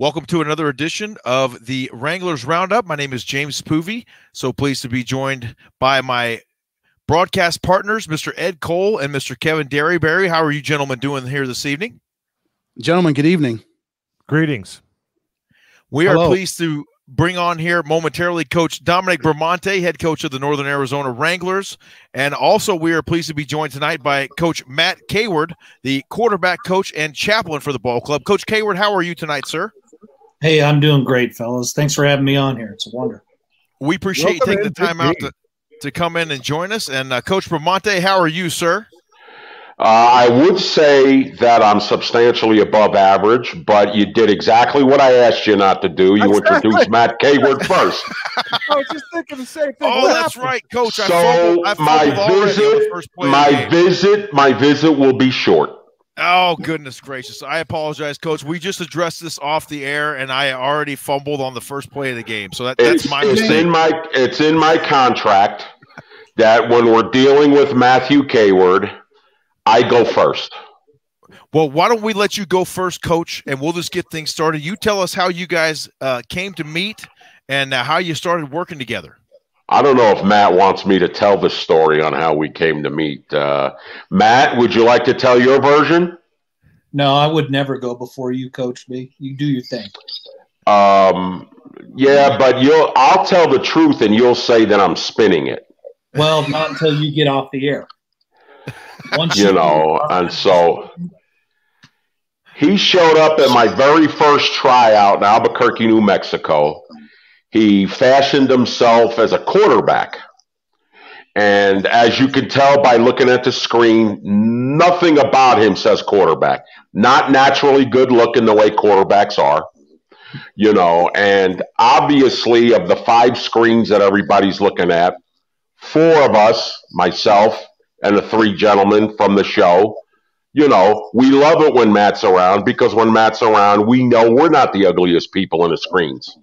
Welcome to another edition of the Wranglers Roundup. My name is James Poovey. So pleased to be joined by my broadcast partners, Mr. Ed Cole and Mr. Kevin Derryberry. How are you gentlemen doing here this evening? Gentlemen, good evening. Greetings. We are pleased to bring on here momentarily Coach Dominic Bramante, head coach of the Northern Arizona Wranglers. And also we are pleased to be joined tonight by Coach Matt Caward, the quarterback coach and chaplain for the ball club. Coach Caward, how are you tonight, sir? Hey, I'm doing great, fellas. Thanks for having me on here. It's a wonder. We appreciate you taking the time out to come in and join us. And Coach Bramante, how are you, sir? I would say that I'm substantially above average, but you did exactly what I asked you not to do. You introduced Matt Caward first. I was just thinking the same thing. Oh, that's right, Coach. So my visit will be short. Oh, goodness gracious. I apologize, Coach. We just addressed this off the air, and I already fumbled on the first play of the game. So that's my mistake. It's in my contract that when we're dealing with Matthew Caward, I go first. Well, why don't we let you go first, Coach, and we'll just get things started. You tell us how you guys came to meet and how you started working together. I don't know if Matt wants me to tell the story on how we came to meet. Matt, would you like to tell your version? No, I would never go before you coached me. You do your thing. Yeah, but I'll tell the truth and you'll say that I'm spinning it. Well, not until you get off the air. And so he showed up at my very first tryout in Albuquerque, New Mexico. He fashioned himself as a quarterback. And as you can tell by looking at the screen, nothing about him says quarterback. Not naturally good looking the way quarterbacks are, and obviously of the 5 screens that everybody's looking at, 4 of us, myself, and the 3 gentlemen from the show, we love it when Matt's around because when Matt's around, we know we're not the ugliest people in the screens.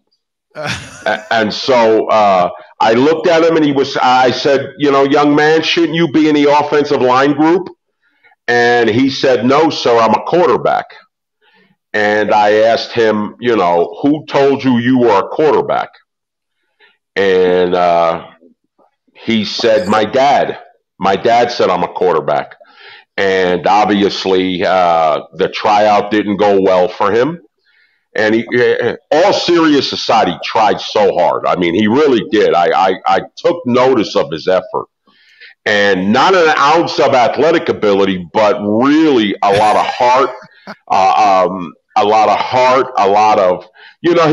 And so I looked at him and I said, young man, shouldn't you be in the offensive line group? And he said, no, sir, I'm a quarterback. And I asked him, who told you were a quarterback? And he said, my dad. My dad said I'm a quarterback. And obviously the tryout didn't go well for him. And he, all serious aside, he tried so hard. I mean, he really did. I took notice of his effort. And not an ounce of athletic ability, but really a lot of heart,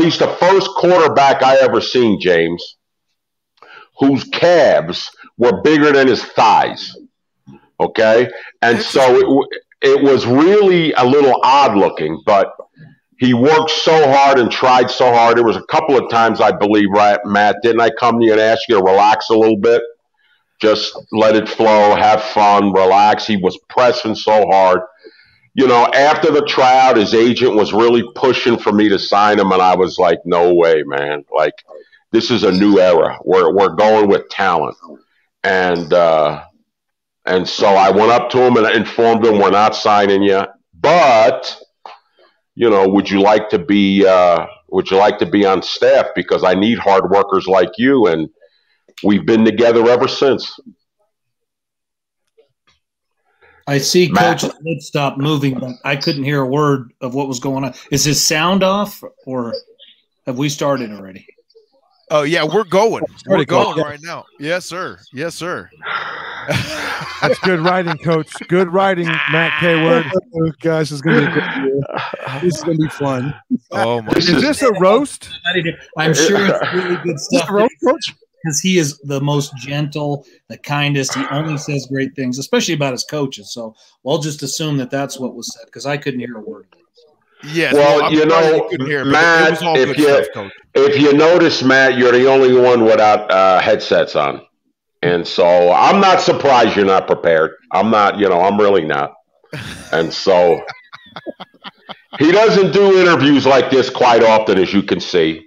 he's the first quarterback I ever seen, James, whose calves were bigger than his thighs. Okay? And so it was really a little odd looking, but he worked so hard and tried so hard. There was a couple of times, I believe, right, Matt, didn't I come to you and ask you to relax a little bit? Just let it flow, have fun, relax. He was pressing so hard. After the tryout, his agent was really pushing for me to sign him, and I was like, no way, man. Like, this is a new era. We're going with talent. And so I went up to him and informed him we're not signing you, but would you like to be on staff because I need hard workers like you, and we've been together ever since. I see Coach's lid stop moving, but I couldn't hear a word of what was going on. Is his sound off, or have we started already? Oh, yeah, we're going. We're going right now. Yes, sir. Yes, sir. That's good writing, Coach. Good writing, Matt Caward. Oh, gosh, it's going to be a good year. This is going to be fun. Oh, my Is this a roast? I'm sure it's really good stuff. Because he is the most gentle, the kindest. He only says great things, especially about his coaches. So we'll just assume that that's what was said because I couldn't hear a word. Yes. Well, Matt, if you notice, Matt, you're the only one without headsets on. And so I'm not surprised you're not prepared. I'm not, I'm really not. And so he doesn't do interviews like this quite often, as you can see.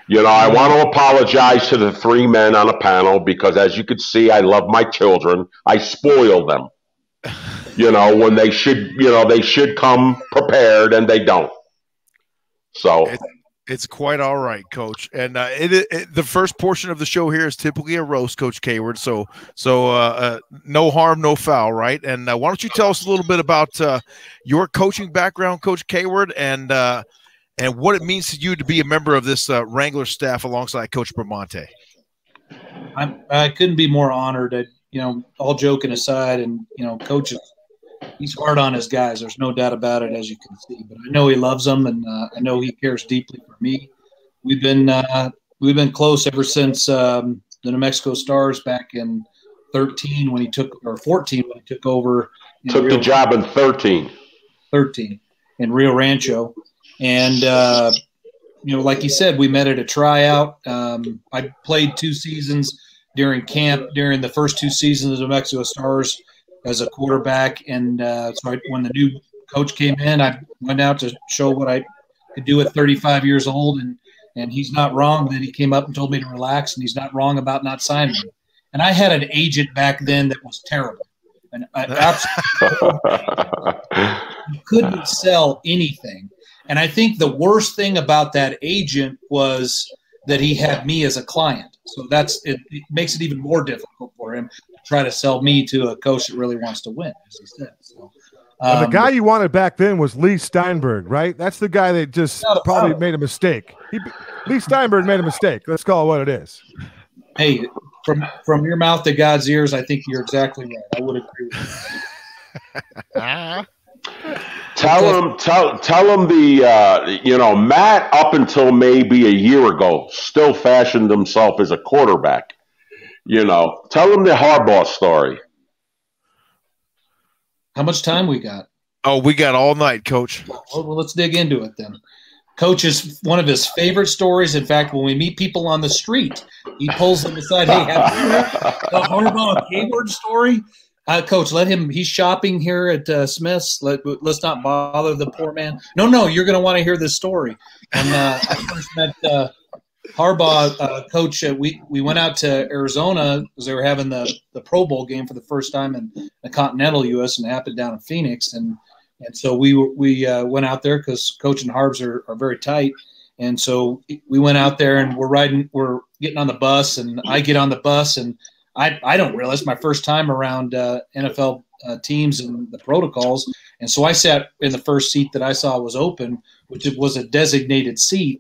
I want to apologize to the 3 men on the panel because, as you can see, I love my children. I spoil them. When they should come prepared, and they don't. So it's quite all right, Coach. And the first portion of the show here is typically a roast, Coach Caward. So no harm, no foul, right? And why don't you tell us a little bit about your coaching background, Coach Caward, and what it means to you to be a member of this Wrangler staff alongside Coach Bramante. I couldn't be more honored. All joking aside, and Coach, he's hard on his guys. There's no doubt about it, as you can see. But I know he loves them, and I know he cares deeply for me. We've been close ever since the New Mexico Stars back in 13 when he took, or 14 when he took over. Took the job in 13 in Rio Rancho, and like you said, we met at a tryout. I played 2 seasons during camp during the first 2 seasons of the New Mexico Stars as a quarterback, and so when the new coach came in, I went out to show what I could do at 35 years old, and he's not wrong that he came up and told me to relax, and he's not wrong about not signing me. And I had an agent back then that was terrible, and I absolutely couldn't sell anything. And I think the worst thing about that agent was that he had me as a client. So it makes it even more difficult for him to try to sell me to a coach that really wants to win, as he said. So, the guy you wanted back then was Lee Steinberg, right? That's the guy that just probably made a mistake. Lee Steinberg made a mistake. Let's call it what it is. Hey, from your mouth to God's ears, I think you're exactly right. I would agree with you. Tell him Matt, up until maybe a year ago, still fashioned himself as a quarterback. Tell him the Harbaugh story. How much time we got? Oh, we got all night, Coach. Well, let's dig into it then. Coach is one of his favorite stories. In fact, when we meet people on the street, he pulls them aside. Hey, have you heard the Harbaugh Caward story? Coach, let him. He's shopping here at Smith's. Let's not bother the poor man. No, you're going to want to hear this story. And I first met Harbaugh, Coach. We went out to Arizona because they were having the Pro Bowl game for the first time in the Continental U.S. and it happened down in Phoenix. And so we went out there because Coach and Harbs are very tight. And so we went out there and we're getting on the bus, and I get on the bus, and I don't realize my first time around NFL teams and the protocols. And so I sat in the first seat that I saw was open, which was a designated seat.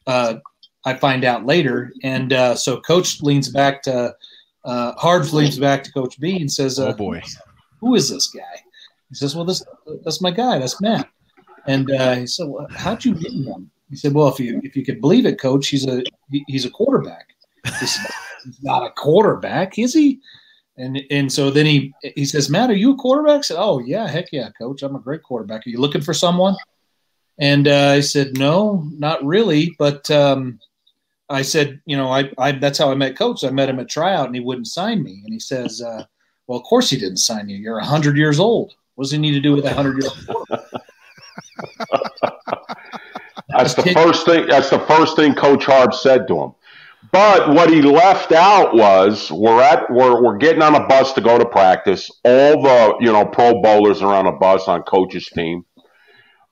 I find out later. And so Coach leans back to Harbs leans back to Coach B and says, oh, boy, who is this guy? He says, well, that's my guy. That's Matt. And he said, well, how'd you get him? He said, well, if you could believe it, Coach, he's a quarterback. He said, he's not a quarterback, is he? And so then he says, Matt, are you a quarterback? I said, oh, yeah, heck yeah, Coach. I'm a great quarterback. Are you looking for someone? And I said, no, not really. But I said, I that's how I met Coach. I met him at tryout, and he wouldn't sign me. And he says, well, of course he didn't sign you. You're 100 years old. What does he need to do with a 100-year-old quarterback? That's the first thing Coach Harb said to him. But what he left out was we're getting on a bus to go to practice. All the Pro Bowlers are on a bus on Coach's team.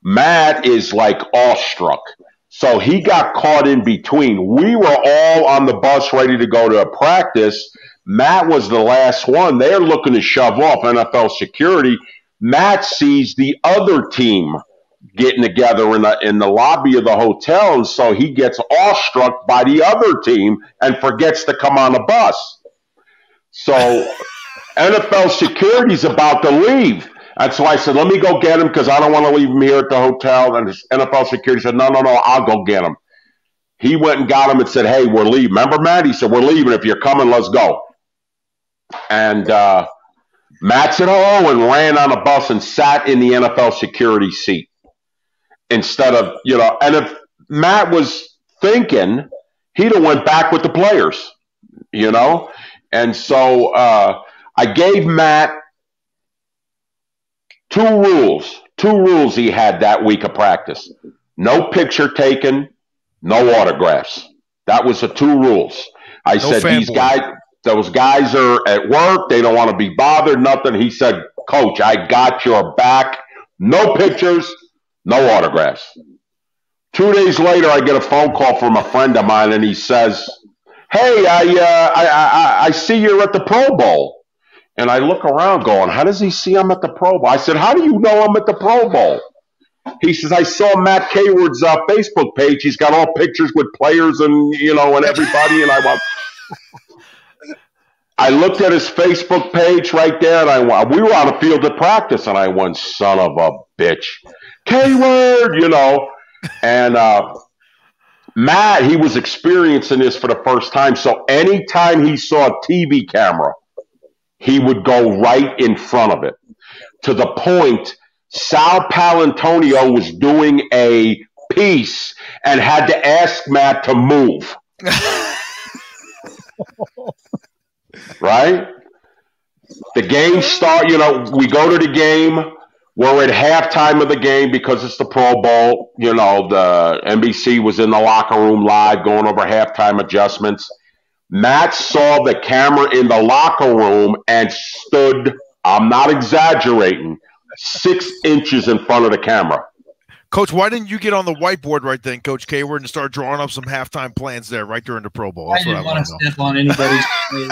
Matt is like awestruck, so he got caught in between. We were all on the bus ready to go to practice. Matt was the last one. They're looking to shove off NFL security. Matt sees the other team getting together in the lobby of the hotel, and so he gets awestruck by the other team and forgets to come on the bus. So NFL security's about to leave. And so I said, let me go get him because I don't want to leave him here at the hotel. And NFL security said, no, I'll go get him. He went and got him and said, hey, we're leaving. Remember, Matt? He said, we're leaving. If you're coming, let's go. And Matt said, oh, and ran on a bus and sat in the NFL security seat. Instead of, and if Matt was thinking, he'd have went back with the players, And so I gave Matt two rules he had that week of practice. No picture taken, no autographs. That was the 2 rules. I said, those guys are at work. They don't want to be bothered, nothing. He said, Coach, I got your back. No pictures. No autographs. 2 days later, I get a phone call from a friend of mine, and he says, "Hey, I see you're at the Pro Bowl." And I look around going, how does he see I'm at the Pro Bowl? I said, how do you know I'm at the Pro Bowl? He says, I saw Matt Caward's Facebook page. He's got all pictures with players and, and everybody. And I looked at his Facebook page right there, and we were on the field at practice, and I went, son of a bitch. Caward, And Matt, he was experiencing this for the first time. So anytime he saw a TV camera, he would go right in front of it, to the point Sal Palantonio was doing a piece and had to ask Matt to move. Right? The game start, we go to the game. We're at halftime of the game because it's the Pro Bowl. The NBC was in the locker room live going over halftime adjustments. Matt saw the camera in the locker room and stood, I'm not exaggerating, 6 inches in front of the camera. Coach, why didn't you get on the whiteboard right then, Coach Caward, and start drawing up some halftime plans there right during the Pro Bowl? That's I didn't want to step on anybody's page.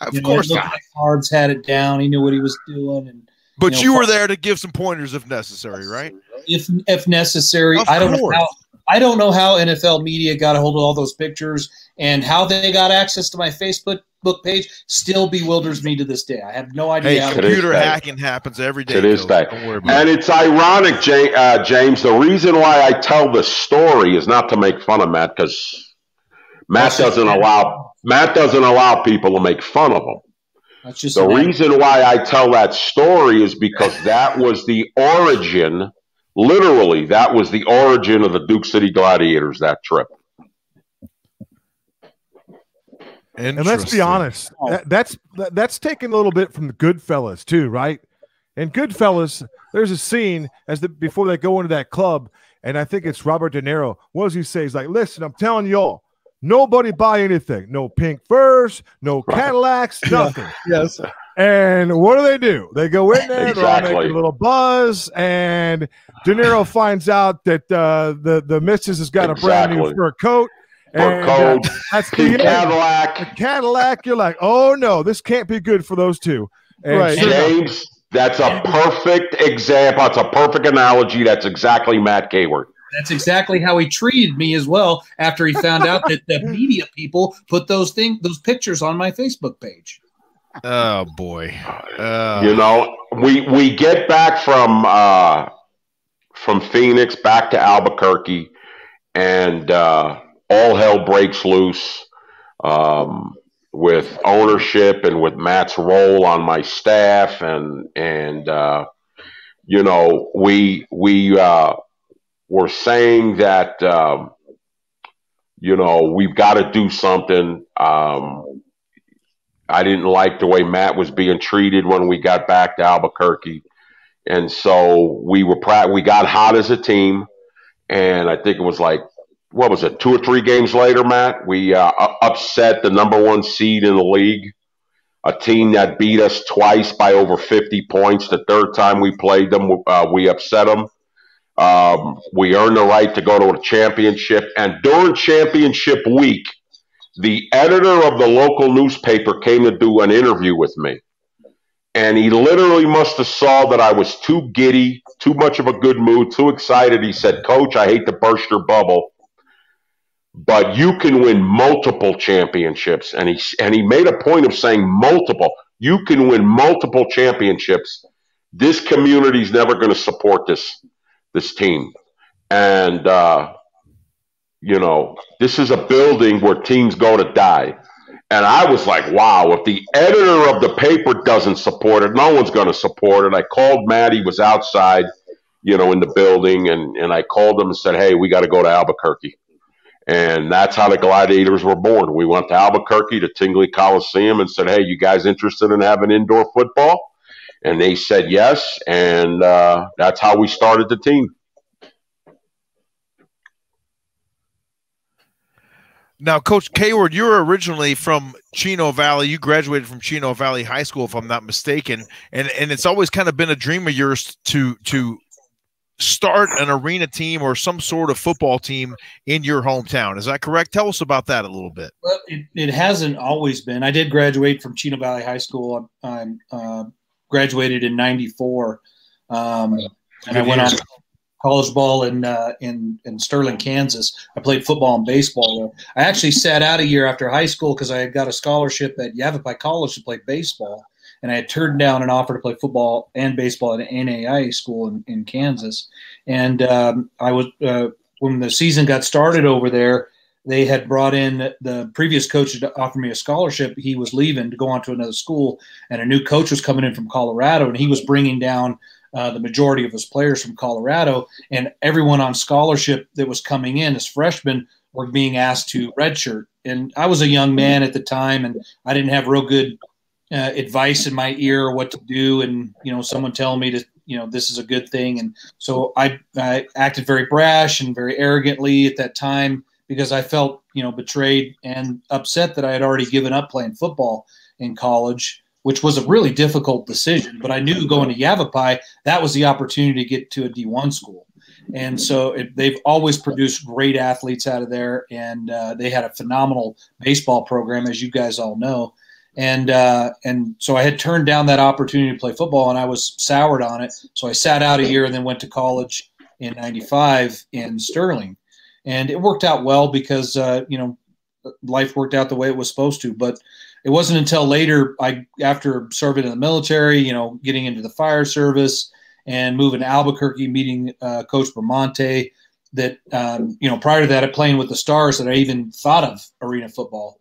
Of course not. Harbs had it down. He knew what he was doing. But you were there to give some pointers if necessary, right? If necessary. Of I don't course. know I don't know how NFL media got a hold of all those pictures and how they got access to my Facebook page. Still bewilders me to this day. I have no idea. Hey, computer hacking happens every day. To this day. And it's ironic, James. The reason why I tell this story is not to make fun of Matt, because Matt doesn't allow people to make fun of him. That's just the reason why I tell that story is because that was the origin. Literally, that was the origin of the Duke City Gladiators, that trip. And let's be honest, that's taken a little bit from the Goodfellas too, right? In Goodfellas, there's a scene before they go into that club, and I think it's Robert De Niro. What does he say? He's like, listen, I'm telling y'all, nobody buy anything. No pink furs, no Cadillacs, nothing. Yes. And what do? They go in there, they're all making a little buzz, and De Niro finds out that the missus has got a brand new fur coat. And that's the Cadillac. The Cadillac, you're like, oh no, this can't be good for those two. And right. James, that's a perfect example. It's a perfect analogy. That's exactly Matt Caward. That's exactly how he treated me as well after he found out that the media people put those pictures on my Facebook page. Oh boy. We get back from Phoenix back to Albuquerque, and all hell breaks loose with ownership and with Matt's role on my staff, and we were saying that we've got to do something. I didn't like the way Matt was being treated when we got back to Albuquerque, and so we got hot as a team, and I think it was like, what was it, 2 or 3 games later, Matt? We upset the #1 seed in the league, a team that beat us twice by over 50 points. The third time we played them, we upset them. We earned the right to go to a championship, and during championship week, the editor of the local newspaper came to do an interview with me. And he literally must have saw that I was too giddy, too much of a good mood, too excited. He said, Coach, I hate to burst your bubble, but you can win multiple championships. And he made a point of saying multiple. You can win multiple championships. This community's never going to support this team. And, this is a building where teams go to die. And I was like, wow, if the editor of the paper doesn't support it, no one's going to support it. I called Matt. He was outside, in the building. And I called him and said, hey, we got to go to Albuquerque. And that's how the Gladiators were born. We went to Albuquerque to Tingley Coliseum and said, hey, you guys interested in having indoor football? And they said yes. And that's how we started the team. Now, Coach Caward, you're originally from Chino Valley. You graduated from Chino Valley High School, if I'm not mistaken. And it's always kind of been a dream of yours to start an arena team or some sort of football team in your hometown. Is that correct? Tell us about that a little bit. Well, it hasn't always been. I did graduate from Chino Valley High School. I graduated in '94, and I went on college ball in Sterling, Kansas. I played football and baseball there. I actually sat out a year after high school because I had got a scholarship at Yavapai College to play baseball, and I had turned down an offer to play football and baseball at an NAIA school in Kansas. And I was when the season got started over there, they had brought in the previous coach to offer me a scholarship. He was leaving to go on to another school, and a new coach was coming in from Colorado, and he was bringing down the majority of his players from Colorado, and everyone on scholarship that was coming in as freshmen were being asked to redshirt. And I was a young man at the time, and I didn't have real good advice in my ear what to do. And, someone telling me to, this is a good thing. And so I acted very brash and very arrogantly at that time because I felt, betrayed and upset that I had already given up playing football in college, which was a really difficult decision. But I knew going to Yavapai, that was the opportunity to get to a D1 school. And so they've always produced great athletes out of there. And they had a phenomenal baseball program, as you guys all know. And so I had turned down that opportunity to play football, and I was soured on it. So I sat out a year and then went to college in '95 in Sterling. And it worked out well because, life worked out the way it was supposed to. But it wasn't until later, after serving in the military, getting into the fire service and moving to Albuquerque, meeting Coach Bramante, that, prior to that, I playing with the Stars, that I even thought of arena football.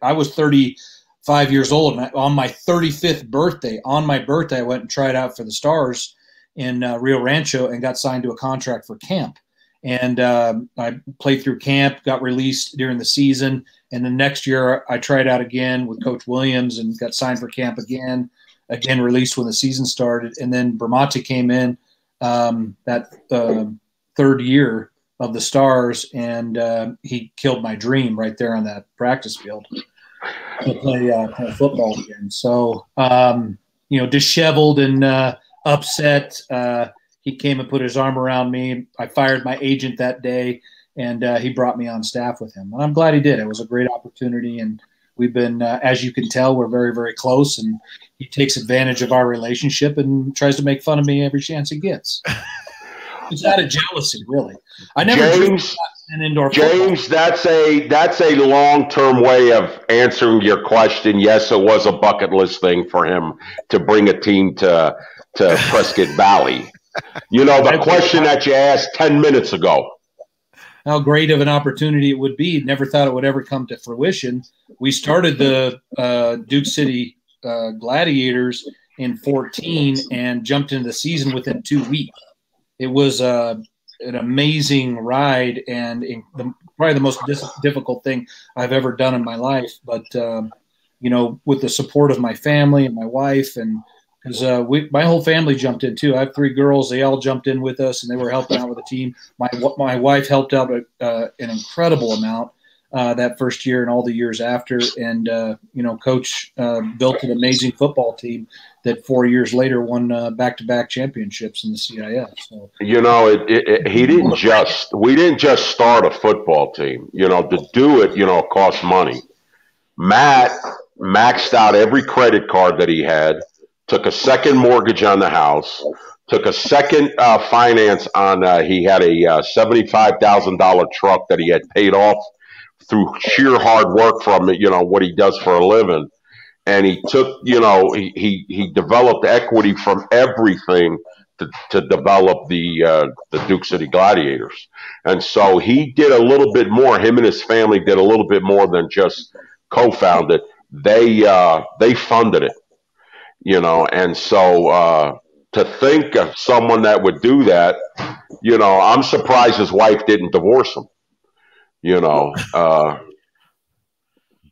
I was 35 years old, and on my 35th birthday, I went and tried out for the Stars in Rio Rancho and got signed to a contract for camp. And I played through camp, got released during the season. And the next year I tried out again with Coach Williams and got signed for camp again released when the season started. And then Bramante came in that third year of the Stars, and he killed my dream right there on that practice field to play football again. So, disheveled and upset, he came and put his arm around me. I fired my agent that day, and he brought me on staff with him. And I'm glad he did. It was a great opportunity, and we've been, as you can tell, we're very, very close, and he takes advantage of our relationship and tries to make fun of me every chance he gets. It's out of jealousy, really. I never James, an indoor James, football. that's a long-term way of answering your question. Yes, it was a bucket list thing for him to bring a team to Prescott Valley. The question that you asked 10 minutes ago. How great of an opportunity it would be. Never thought it would ever come to fruition. We started the Duke City Gladiators in 2014 and jumped into the season within 2 weeks. It was an amazing ride and probably the most difficult thing I've ever done in my life. But, with the support of my family and my wife, and because my whole family jumped in too. I have 3 girls. They all jumped in with us, and they were helping out with the team. My wife helped out an incredible amount that first year and all the years after. And, Coach built an amazing football team that 4 years later won back-to-back championships in the CIF. So, we didn't just start a football team. To do it, cost money. Matt maxed out every credit card that he had, took a second mortgage on the house, took a second finance on he had a $75,000 truck that he had paid off through sheer hard work from what he does for a living. And he took, he developed equity from everything to develop the Duke City Gladiators. And so he did a little bit more. Him and his family did a little bit more than just co-found it. They funded it, and so to think of someone that would do that, I'm surprised his wife didn't divorce him,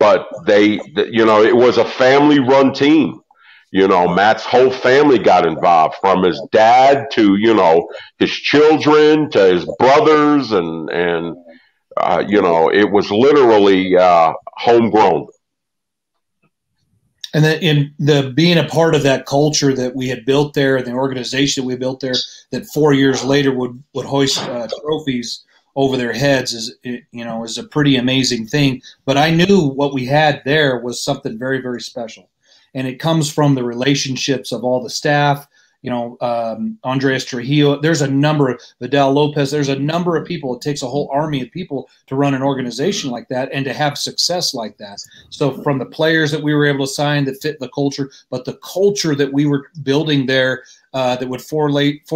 but it was a family-run team. Matt's whole family got involved, from his dad to, his children to his brothers. And it was literally homegrown. And then in the being a part of that culture that we had built there and the organization that we built there that 4 years later would hoist trophies over their heads is a pretty amazing thing. But I knew what we had there was something very, very special. And it comes from the relationships of all the staff, Andres Trujillo. There's a number of Vidal Lopez. There's a number of people. It takes a whole army of people to run an organization like that and to have success like that. So from the players that we were able to sign that fit the culture, but the culture that we were building there that would 4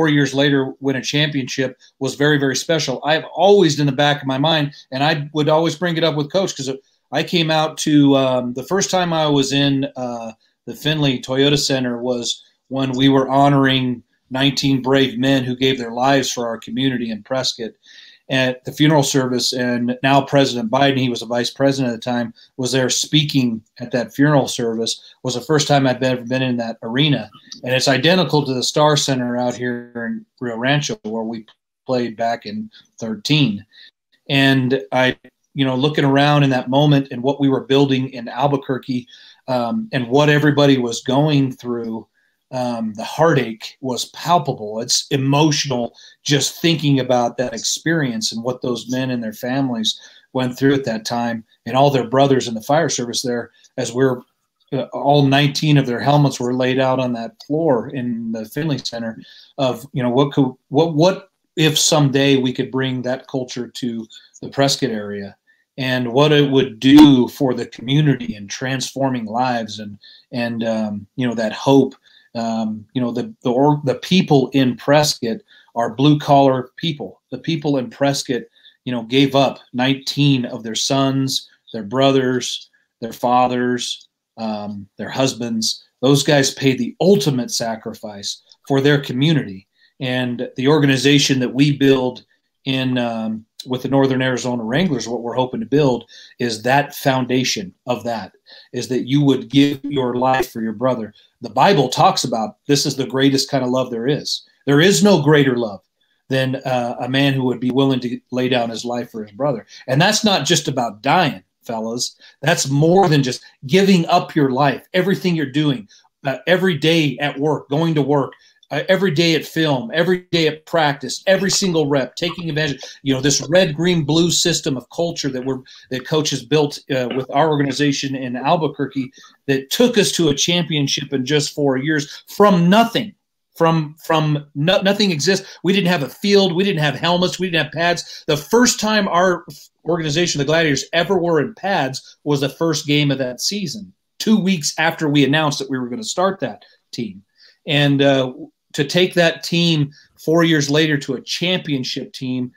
years later win a championship was very, very special. I've always in the back of my mind, and I would always bring it up with Coach because I came out to the first time I was in the Findlay Toyota Center was when we were honoring 19 brave men who gave their lives for our community in Prescott at the funeral service. And now President Biden, he was a vice president at the time, was there speaking at that funeral service. Was the first time I've ever been in that arena. And it's identical to the Star Center out here in Rio Rancho where we played back in 2013. And I, looking around in that moment and what we were building in Albuquerque and what everybody was going through, the heartache was palpable. It's emotional just thinking about that experience and what those men and their families went through at that time and all their brothers in the fire service there as all 19 of their helmets were laid out on that floor in the Findlay Center of, what if someday we could bring that culture to the Prescott area and what it would do for the community and transforming lives and that hope. The people in Prescott are blue collar people. The people in Prescott, gave up 19 of their sons, their brothers, their fathers, their husbands. Those guys paid the ultimate sacrifice for their community. And the organization that we build in with the Northern Arizona Wranglers, what we're hoping to build is that foundation of that, is that you would give your life for your brother. The Bible talks about this is the greatest kind of love there is. There is no greater love than a man who would be willing to lay down his life for his brother. And that's not just about dying, fellas. That's more than just giving up your life, everything you're doing, every day at work, going to work, every day at film, every day at practice, every single rep, taking advantage. This red, green, blue system of culture that Coach has built with our organization in Albuquerque that took us to a championship in just 4 years from nothing. From nothing exists. We didn't have a field. We didn't have helmets. We didn't have pads. The first time our organization, the Gladiators, ever were in pads was the first game of that season, 2 weeks after we announced that we were going to start that team. And to take that team 4 years later to a championship team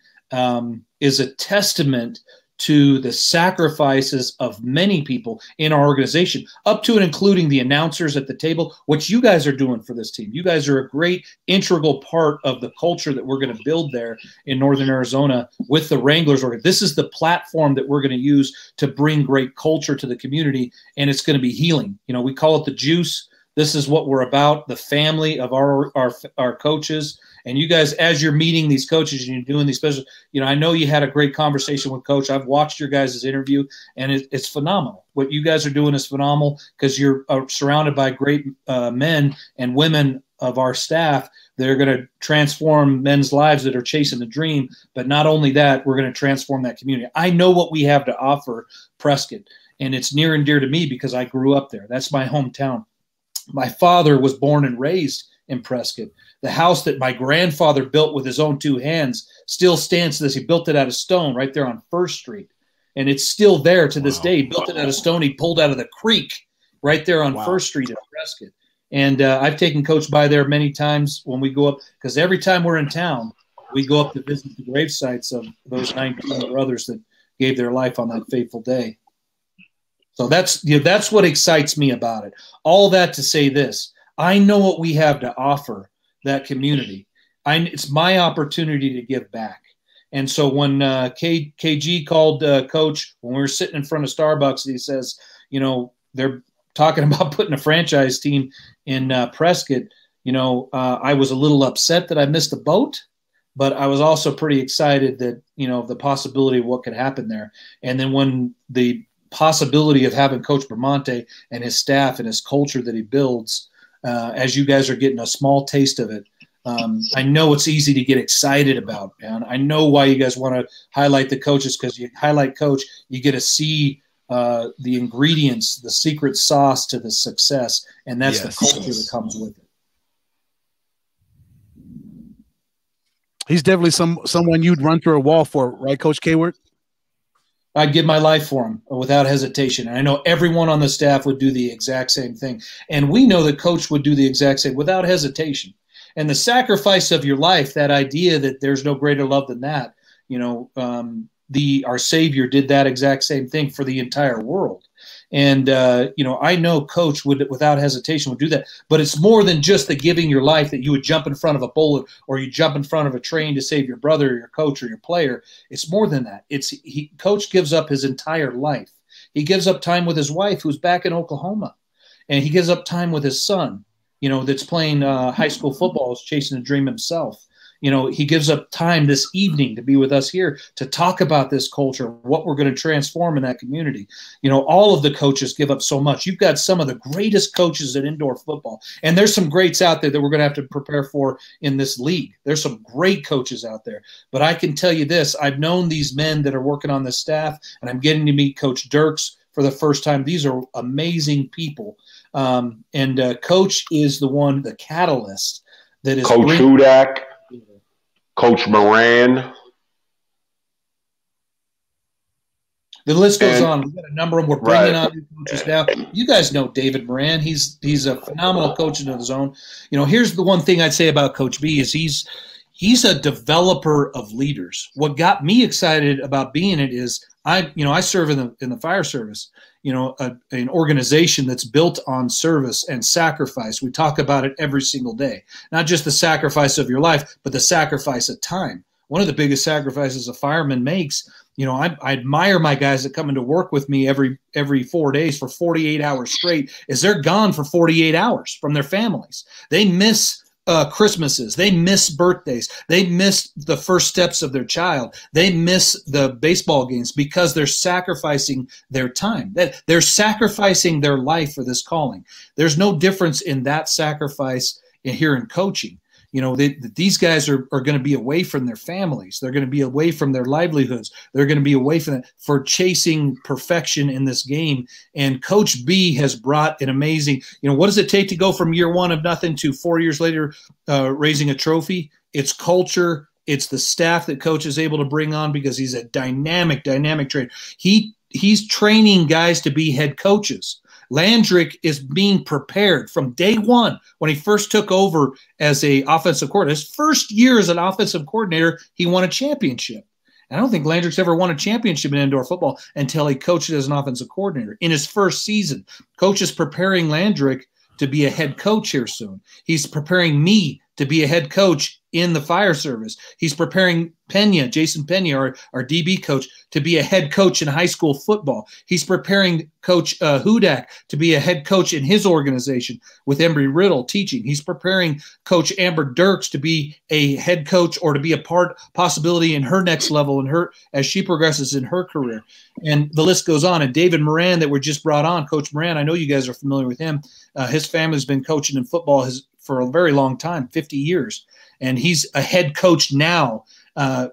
is a testament to the sacrifices of many people in our organization, up to and including the announcers at the table, what you guys are doing for this team. You guys are a great integral part of the culture that we're going to build there in Northern Arizona with the Wranglers. This is the platform that we're going to use to bring great culture to the community, and it's going to be healing. We call it the juice. This is what we're about, the family of our coaches. And you guys, as you're meeting these coaches and you're doing these specials, I know you had a great conversation with Coach. I've watched your guys' interview, and it's phenomenal. What you guys are doing is phenomenal because you're surrounded by great men and women of our staff that are going to transform men's lives that are chasing the dream. But not only that, we're going to transform that community. I know what we have to offer Prescott, and it's near and dear to me because I grew up there. That's my hometown. My father was born and raised in Prescott. The house that my grandfather built with his own 2 hands still stands to this. He built it out of stone right there on First Street. And it's still there to this day. He built it out of stone. He pulled out of the creek right there on First Street in Prescott. And I've taken Coach by there many times when we go up, because every time we're in town, we go up to visit the grave sites of those 19 brothers that gave their life on that fateful day. So that's what excites me about it. All that to say this, I know what we have to offer that community. It's my opportunity to give back. And so when KG called Coach, when we were sitting in front of Starbucks, he says, they're talking about putting a franchise team in Prescott. I was a little upset that I missed the boat, but I was also pretty excited that, the possibility of what could happen there. And then when the possibility of having Coach Bramante and his staff and his culture that he builds, as you guys are getting a small taste of it, I know it's easy to get excited about, man. I know why you guys want to highlight the coaches, because you highlight coach, you get to see the ingredients, the secret sauce to the success, and that's the culture that comes with it. He's definitely someone you'd run through a wall for, right, Coach Caward? I'd give my life for him without hesitation. And I know everyone on the staff would do the exact same thing. And we know that Coach would do the exact same without hesitation. And the sacrifice of your life, that idea that there's no greater love than that, our Savior did that exact same thing for the entire world. And, I know Coach would, without hesitation, would do that. But it's more than just the giving your life, that you would jump in front of a bullet or you jump in front of a train to save your brother or your coach or your player. It's more than that. Coach gives up his entire life. He gives up time with his wife, who's back in Oklahoma. And he gives up time with his son, that's playing high school football, is chasing a dream himself. He gives up time this evening to be with us here to talk about this culture, what we're going to transform in that community. All of the coaches give up so much. You've got some of the greatest coaches in indoor football, and there's some greats out there that we're going to have to prepare for in this league. There's some great coaches out there, but I can tell you this, I've known these men that are working on the staff, and I'm getting to meet Coach Dirks for the first time. These are amazing people. And Coach is the catalyst that is Coach Hudak, Coach Moran. The list goes on. We've got a number of them. We're bringing on new coaches now. You guys know David Moran. He's a phenomenal coach in his own. Here's the one thing I'd say about Coach B is he's a developer of leaders. What got me excited about being it is I serve in the fire service. An organization that's built on service and sacrifice. We talk about it every single day. Not just the sacrifice of your life, but the sacrifice of time. One of the biggest sacrifices a fireman makes, I admire my guys that come into work with me every 4 days for 48 hours straight, is they're gone for 48 hours from their families. They miss Christmases. They miss birthdays. They miss the first steps of their child. They miss the baseball games because they're sacrificing their time. They're sacrificing their life for this calling. There's no difference in that sacrifice here in coaching. These guys are going to be away from their families. They're going to be away from their livelihoods. They're going to be away from it for chasing perfection in this game. And Coach B has brought an amazing, what does it take to go from year one of nothing to 4 years later raising a trophy? It's culture. It's the staff that Coach is able to bring on because he's a dynamic trainer. He's training guys to be head coaches. Landrick is being prepared from day one when he first took over as a offensive coordinator. His first year as an offensive coordinator, he won a championship. And I don't think Landrick's ever won a championship in indoor football until he coached as an offensive coordinator. In his first season, Coach is preparing Landrick to be a head coach here soon. He's preparing me to be a head coach in the fire service. He's preparing Jason Pena, our DB coach, to be a head coach in high school football. He's preparing Coach Hudak to be a head coach in his organization with Embry Riddle teaching. He's preparing Coach Amber Dirks to be a head coach or to be a possibility in her next level as she progresses in her career. And the list goes on. And David Moran that we just brought on, Coach Moran, I know you guys are familiar with him. His family's been coaching in football for a very long time, 50 years. And he's a head coach now,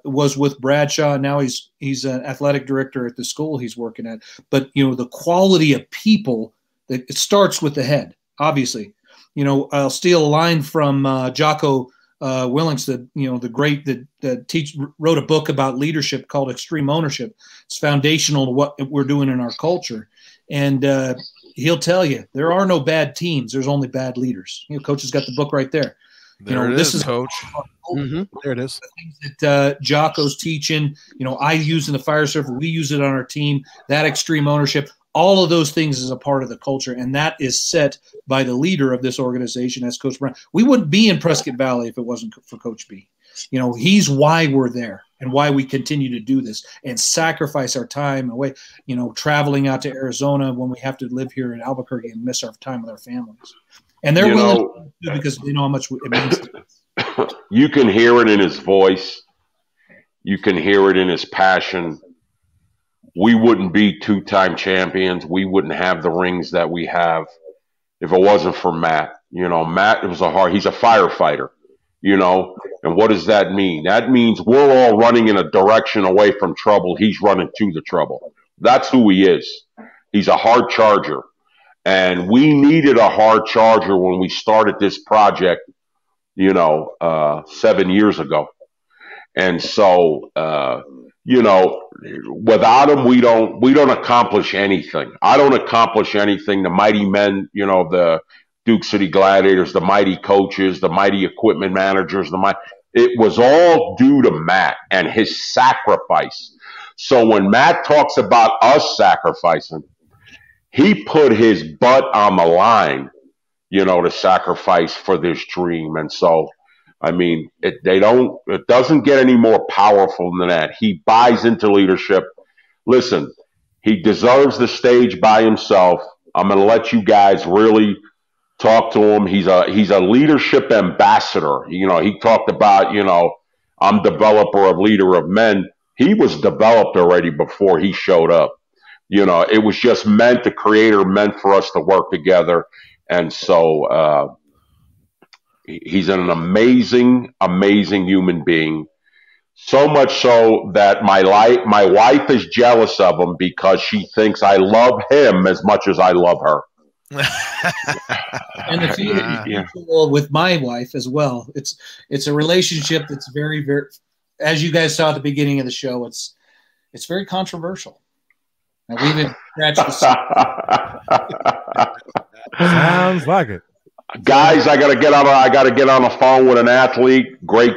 was with Bradshaw. Now he's an athletic director at the school he's working at. But, the quality of people, it starts with the head, obviously. I'll steal a line from Jocko Willings, the great that wrote a book about leadership called Extreme Ownership. It's foundational to what we're doing in our culture. And he'll tell you there are no bad teams. There's only bad leaders. Coach has got the book right there. This is Coach. There it is. The things that Jocko's teaching, I use in the fire service. We use it on our team. That extreme ownership, all of those things is a part of the culture, and that is set by the leader of this organization, as Coach Brown. We wouldn't be in Prescott Valley if it wasn't for Coach B. He's why we're there and why we continue to do this and sacrifice our time away, traveling out to Arizona when we have to live here in Albuquerque and miss our time with our families. And they're willing to do it because they know how much it means to us. You can hear it in his voice. You can hear it in his passion. we wouldn't be 2-time champions. We wouldn't have the rings that we have if it wasn't for Matt. You know, Matt he's a firefighter, you know, and what does that mean? That means we're all running in a direction away from trouble. He's running to the trouble. That's who he is. He's a hard charger. And we needed a hard charger when we started this project, 7 years ago. And so, without him, we don't accomplish anything. I don't accomplish anything. The mighty men, the Duke City Gladiators, the mighty coaches, the mighty equipment managers, it was all due to Matt and his sacrifice. So when Matt talks about us sacrificing, he put his butt on the line, to sacrifice for this dream. And so, I mean, it doesn't get any more powerful than that. He buys into leadership. Listen, he deserves the stage by himself. I'm going to let you guys really talk to him. He's a leadership ambassador. He talked about, I'm developer of leader of men. He was developed already before he showed up. It was just meant, the creator meant for us to work together. And so he's an amazing, amazing human being. So much so that my wife is jealous of him because she thinks I love him as much as I love her. And the feeling with my wife as well. It's a relationship that's very, very, as you guys saw at the beginning of the show, it's very controversial. And we've even scratched the Sounds like it. Guys, I gotta get on the phone with an athlete. Great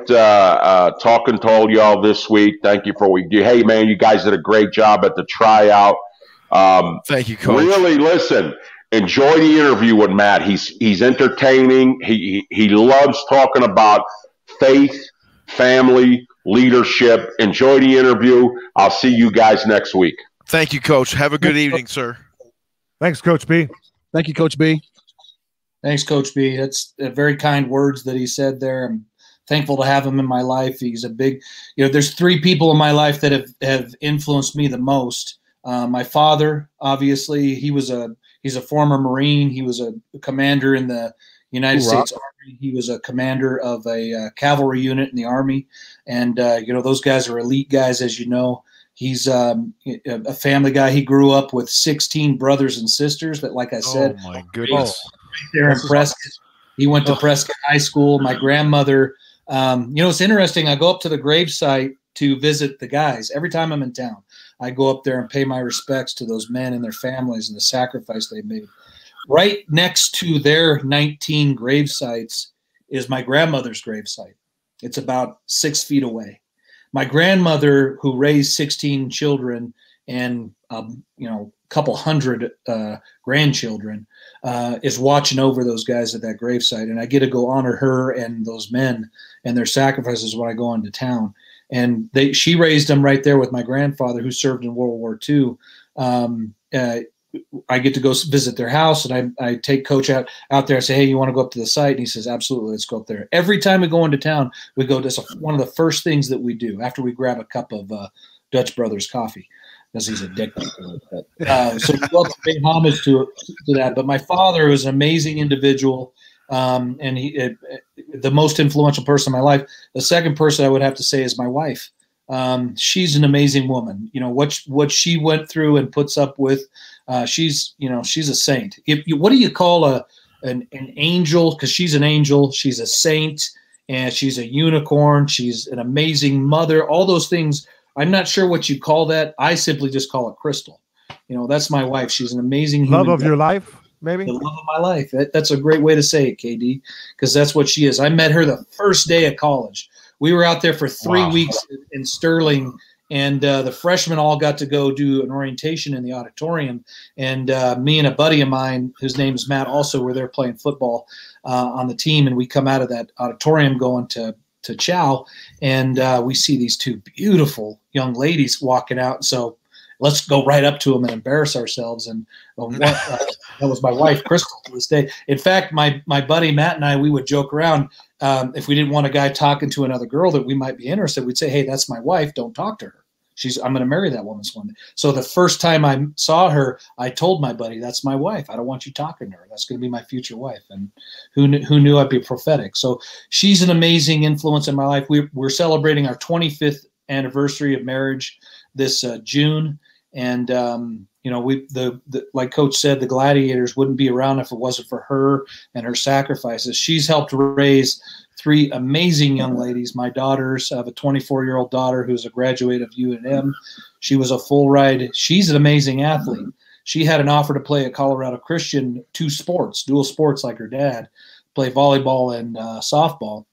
talking to all y'all this week. Thank you for what you do. Hey man, you guys did a great job at the tryout. Thank you, Coach. Really, listen, enjoy the interview with Matt. He's entertaining. He loves talking about faith, family, leadership. Enjoy the interview. I'll see you guys next week. Thank you, Coach. Have a good evening, sir. Thanks, Coach B. Thank you, Coach B. Thanks, Coach B. That's very kind words that he said there. I'm thankful to have him in my life. He's a big, there's 3 people in my life that have influenced me the most. My father, obviously, he's a former Marine. He was a commander in the United States Army. He was a commander of a cavalry unit in the Army. And, those guys are elite guys, as you know. He's a family guy. He grew up with 16 brothers and sisters that, like I said, oh my goodness, right there in Prescott. He went to Prescott High School. My grandmother, it's interesting. I go up to the gravesite to visit the guys every time I'm in town. I go up there and pay my respects to those men and their families and the sacrifice they made. Right next to their 19 grave sites is my grandmother's gravesite. It's about 6 feet away. My grandmother, who raised 16 children and a couple hundred grandchildren, is watching over those guys at that gravesite, and I get to go honor her and those men and their sacrifices when I go into town. And she raised them right there with my grandfather, who served in World War II. I get to go visit their house, and I take Coach out there. I say, hey, you want to go up to the site? And he says, absolutely, let's go up there. Every time we go into town, we go. That's one of the first things that we do after we grab a cup of Dutch Brothers coffee, because he's addicted to it. So we go up to pay homage to that. But my father was an amazing individual, and the most influential person in my life. The second person I would have to say is my wife. She's an amazing woman. What she went through and puts up with. She's a saint. What do you call an angel? Because she's an angel. She's a saint, and she's a unicorn. She's an amazing mother. All those things. I'm not sure what you call that. I simply just call it Crystal. That's my wife. She's an amazing human love of your life, maybe? The love of my life. That's a great way to say it, KD, because that's what she is. I met her the first day of college. We were out there for 3 weeks in Sterling, and the freshmen all got to go do an orientation in the auditorium. And me and a buddy of mine, whose name is Matt, also were there playing football on the team. And we come out of that auditorium going to chow, and we see these 2 beautiful young ladies walking out. So let's go right up to them and embarrass ourselves. And that was my wife, Crystal, to this day. In fact, my buddy Matt and I, we would joke around. If we didn't want a guy talking to another girl that we might be interested, we'd say, hey, that's my wife. Don't talk to her. I'm going to marry that woman one day. So the first time I saw her, I told my buddy, that's my wife. I don't want you talking to her. That's going to be my future wife. And who knew I'd be prophetic. So she's an amazing influence in my life. We're celebrating our 25th anniversary of marriage this June. And, like Coach said, the Gladiators wouldn't be around if it wasn't for her and her sacrifices. She's helped raise 3 amazing young ladies. My daughters, I have a 24-year-old daughter who's a graduate of UNM. She was a full ride. She's an amazing athlete. She had an offer to play at Colorado Christian 2 sports, dual sports like her dad, play volleyball and softball.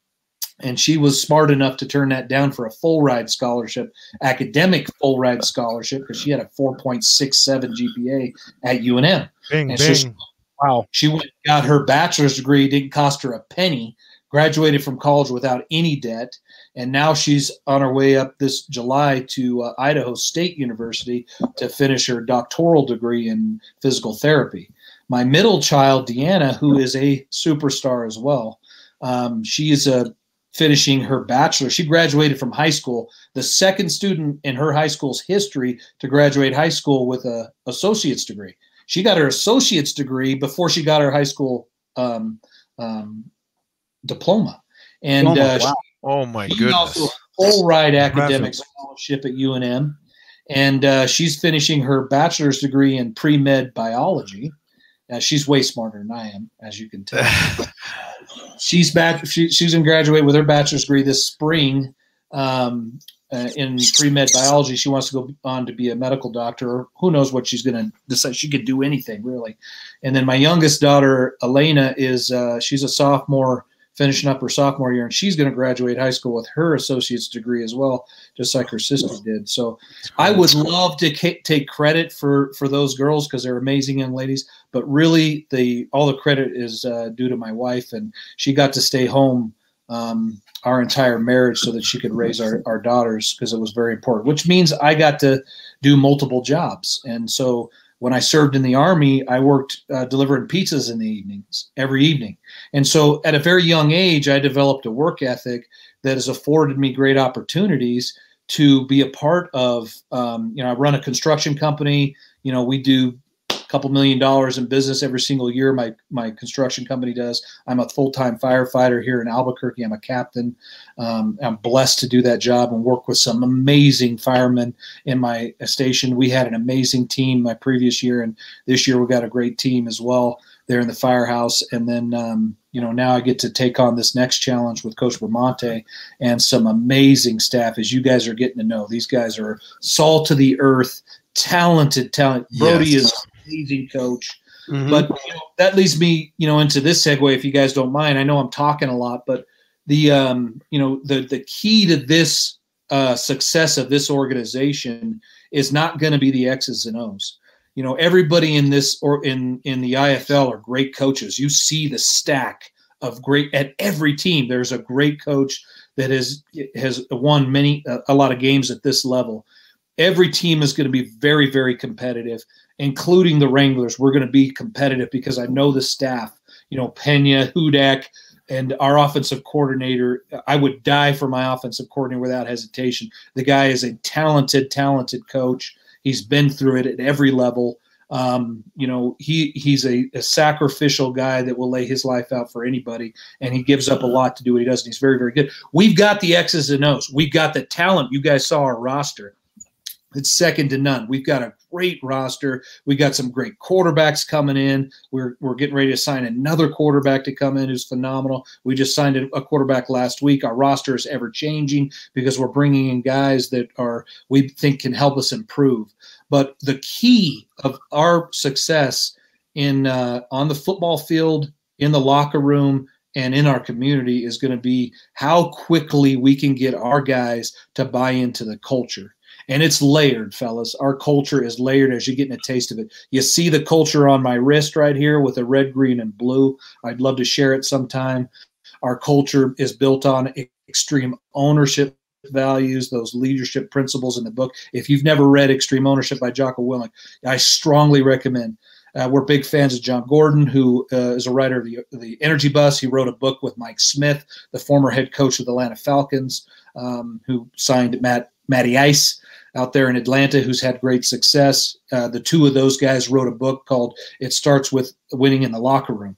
And she was smart enough to turn that down for a full ride scholarship, academic full ride scholarship, because she had a 4.67 GPA at UNM. Bing, and bing. Wow. She went and got her bachelor's degree, didn't cost her a penny, graduated from college without any debt, and now she's on her way up this July to Idaho State University to finish her doctoral degree in physical therapy. My middle child, Deanna, who is a superstar as well, she is finishing her bachelor. She graduated from high school, the second student in her high school's history to graduate high school with an associate's degree. She got her associate's degree before she got her high school diploma. And wow. Oh my she's goodness. also a full ride academic scholarship at UNM. And she's finishing her bachelor's degree in pre-med biology. She's way smarter than I am, as you can tell. She's going to graduate with her bachelor's degree this spring in pre-med biology. She wants to go on to be a medical doctor, or who knows what she's going to decide. She could do anything, really. And then my youngest daughter, Elena, she's a sophomore, finishing up her sophomore year, and she's going to graduate high school with her associate's degree as well, just like her sister did. So I would love to take credit for those girls because they're amazing young ladies, but really all the credit is due to my wife, and she got to stay home our entire marriage so that she could raise our daughters, because it was very important, which means I got to do multiple jobs. And so when I served in the Army, I worked delivering pizzas in the evenings, every evening. And so at a very young age, I developed a work ethic that has afforded me great opportunities to be a part of, I run a construction company. We do a couple $1 million in business every single year. My construction company does. I'm a full-time firefighter here in Albuquerque. I'm a captain. I'm blessed to do that job and work with some amazing firemen in my station. We had an amazing team my previous year, and this year we got a great team as well there in the firehouse. And then, now I get to take on this next challenge with Coach Bramante and some amazing staff, as you guys are getting to know. These guys are salt of the earth, talented. Brody is an amazing coach. Mm-hmm. But that leads me, into this segue, if you guys don't mind. I know I'm talking a lot, but the key to this success of this organization is not going to be the X's and O's. Everybody in this or in the IFL are great coaches. You see the stack of great at every team. There's a great coach that has won a lot of games at this level. Every team is going to be very, very competitive, including the Wranglers. We're going to be competitive because I know the staff. Pena, Hudak, and our offensive coordinator. I would die for my offensive coordinator without hesitation. The guy is a talented coach. He's been through it at every level. He's a sacrificial guy that will lay his life out for anybody, and he gives up a lot to do what he does, and he's very, very good. We've got the X's and O's. We've got the talent. You guys saw our roster. It's second to none. We've got a great roster. We got some great quarterbacks coming in. We're getting ready to sign another quarterback to come in who's phenomenal. We just signed a quarterback last week. Our roster is ever changing because we're bringing in guys that we think can help us improve. But the key of our success on the football field, in the locker room, and in our community is going to be how quickly we can get our guys to buy into the culture. And it's layered, fellas. Our culture is layered as you're getting a taste of it. You see the culture on my wrist right here with the red, green, and blue. I'd love to share it sometime. Our culture is built on extreme ownership values, those leadership principles in the book. If you've never read Extreme Ownership by Jocko Willink, I strongly recommend. We're big fans of John Gordon, who is a writer of the Energy Bus. He wrote a book with Mike Smith, the former head coach of the Atlanta Falcons, who signed Matty Ice. out there in Atlanta who's had great success. The two of those guys wrote a book called It Starts With Winning in the Locker Room.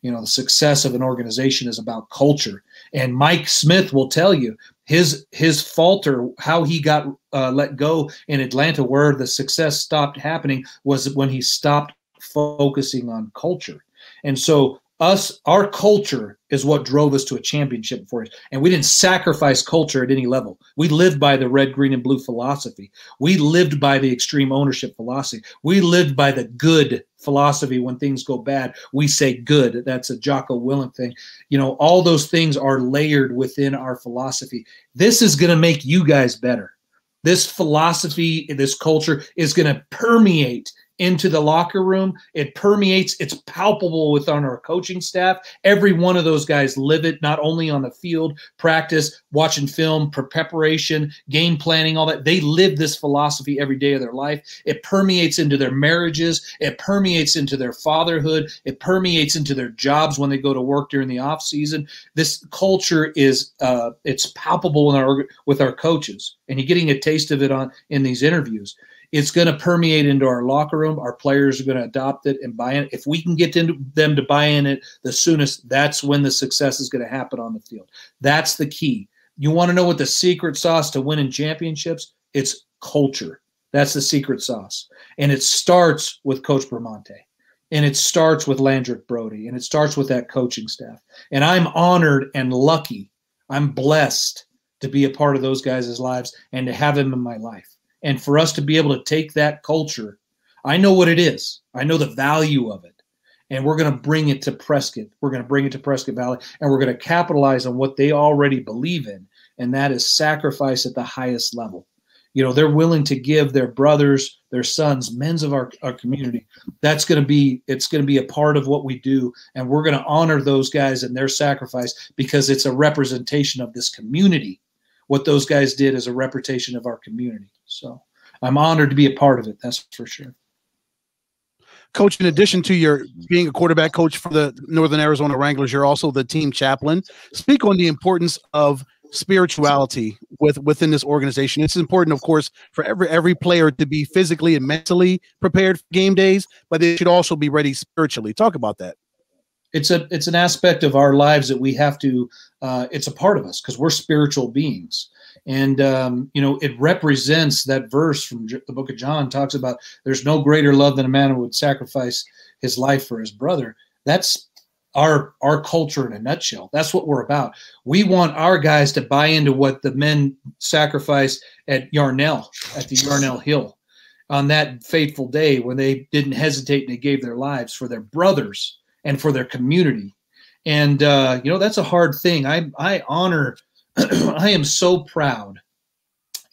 You know, the success of an organization is about culture. And Mike Smith will tell you his falter, how he got let go in Atlanta, where the success stopped happening, was when he stopped focusing on culture. And so our culture is what drove us to a championship for us. And we didn't sacrifice culture at any level. We lived by the red, green, and blue philosophy. We lived by the extreme ownership philosophy. We lived by the good philosophy. When things go bad, we say good. That's a Jocko Willink thing. You know, all those things are layered within our philosophy. This is going to make you guys better. This philosophy, this culture is going to permeate into the locker room. It permeates. It's palpable within our coaching staff. Every one of those guys live it, not only on the field, practice, watching film, preparation, game planning, all that. They live this philosophy every day of their life. It permeates into their marriages. It permeates into their fatherhood. It permeates into their jobs when they go to work during the off season. This culture is it's palpable with our coaches, and you're getting a taste of it in these interviews. It's going to permeate into our locker room. Our players are going to adopt it and buy in. If we can get them to buy in it the soonest, that's when the success is going to happen on the field. That's the key. You want to know what the secret sauce to winning championships? It's culture. That's the secret sauce. And it starts with Coach Bramante. And it starts with Landrick Brody. And it starts with that coaching staff. And I'm honored and lucky. I'm blessed to be a part of those guys' lives and to have them in my life. And for us to be able to take that culture, I know what it is. I know the value of it. And we're going to bring it to Prescott. We're going to bring it to Prescott Valley. And we're going to capitalize on what they already believe in. And that is sacrifice at the highest level. You know, they're willing to give their brothers, their sons, men of our community. It's going to be a part of what we do. And we're going to honor those guys and their sacrifice, because it's a representation of this community. What those guys did is a reputation of our community. So I'm honored to be a part of it. That's for sure. Coach, in addition to your being a quarterback coach for the Northern Arizona Wranglers, you're also the team chaplain. Speak on the importance of spirituality within this organization. It's important, of course, for every player to be physically and mentally prepared for game days, but they should also be ready spiritually. Talk about that. It's an aspect of our lives that we have to, it's a part of us because we're spiritual beings. And, you know, it represents that verse from the book of John talks about there's no greater love than a man who would sacrifice his life for his brother. That's our culture in a nutshell. That's what we're about. We want our guys to buy into what the men sacrificed at Yarnell, at the Yarnell Hill on that fateful day when they didn't hesitate and they gave their lives for their brothers and for their community. And, you know, that's a hard thing. I honor, I am so proud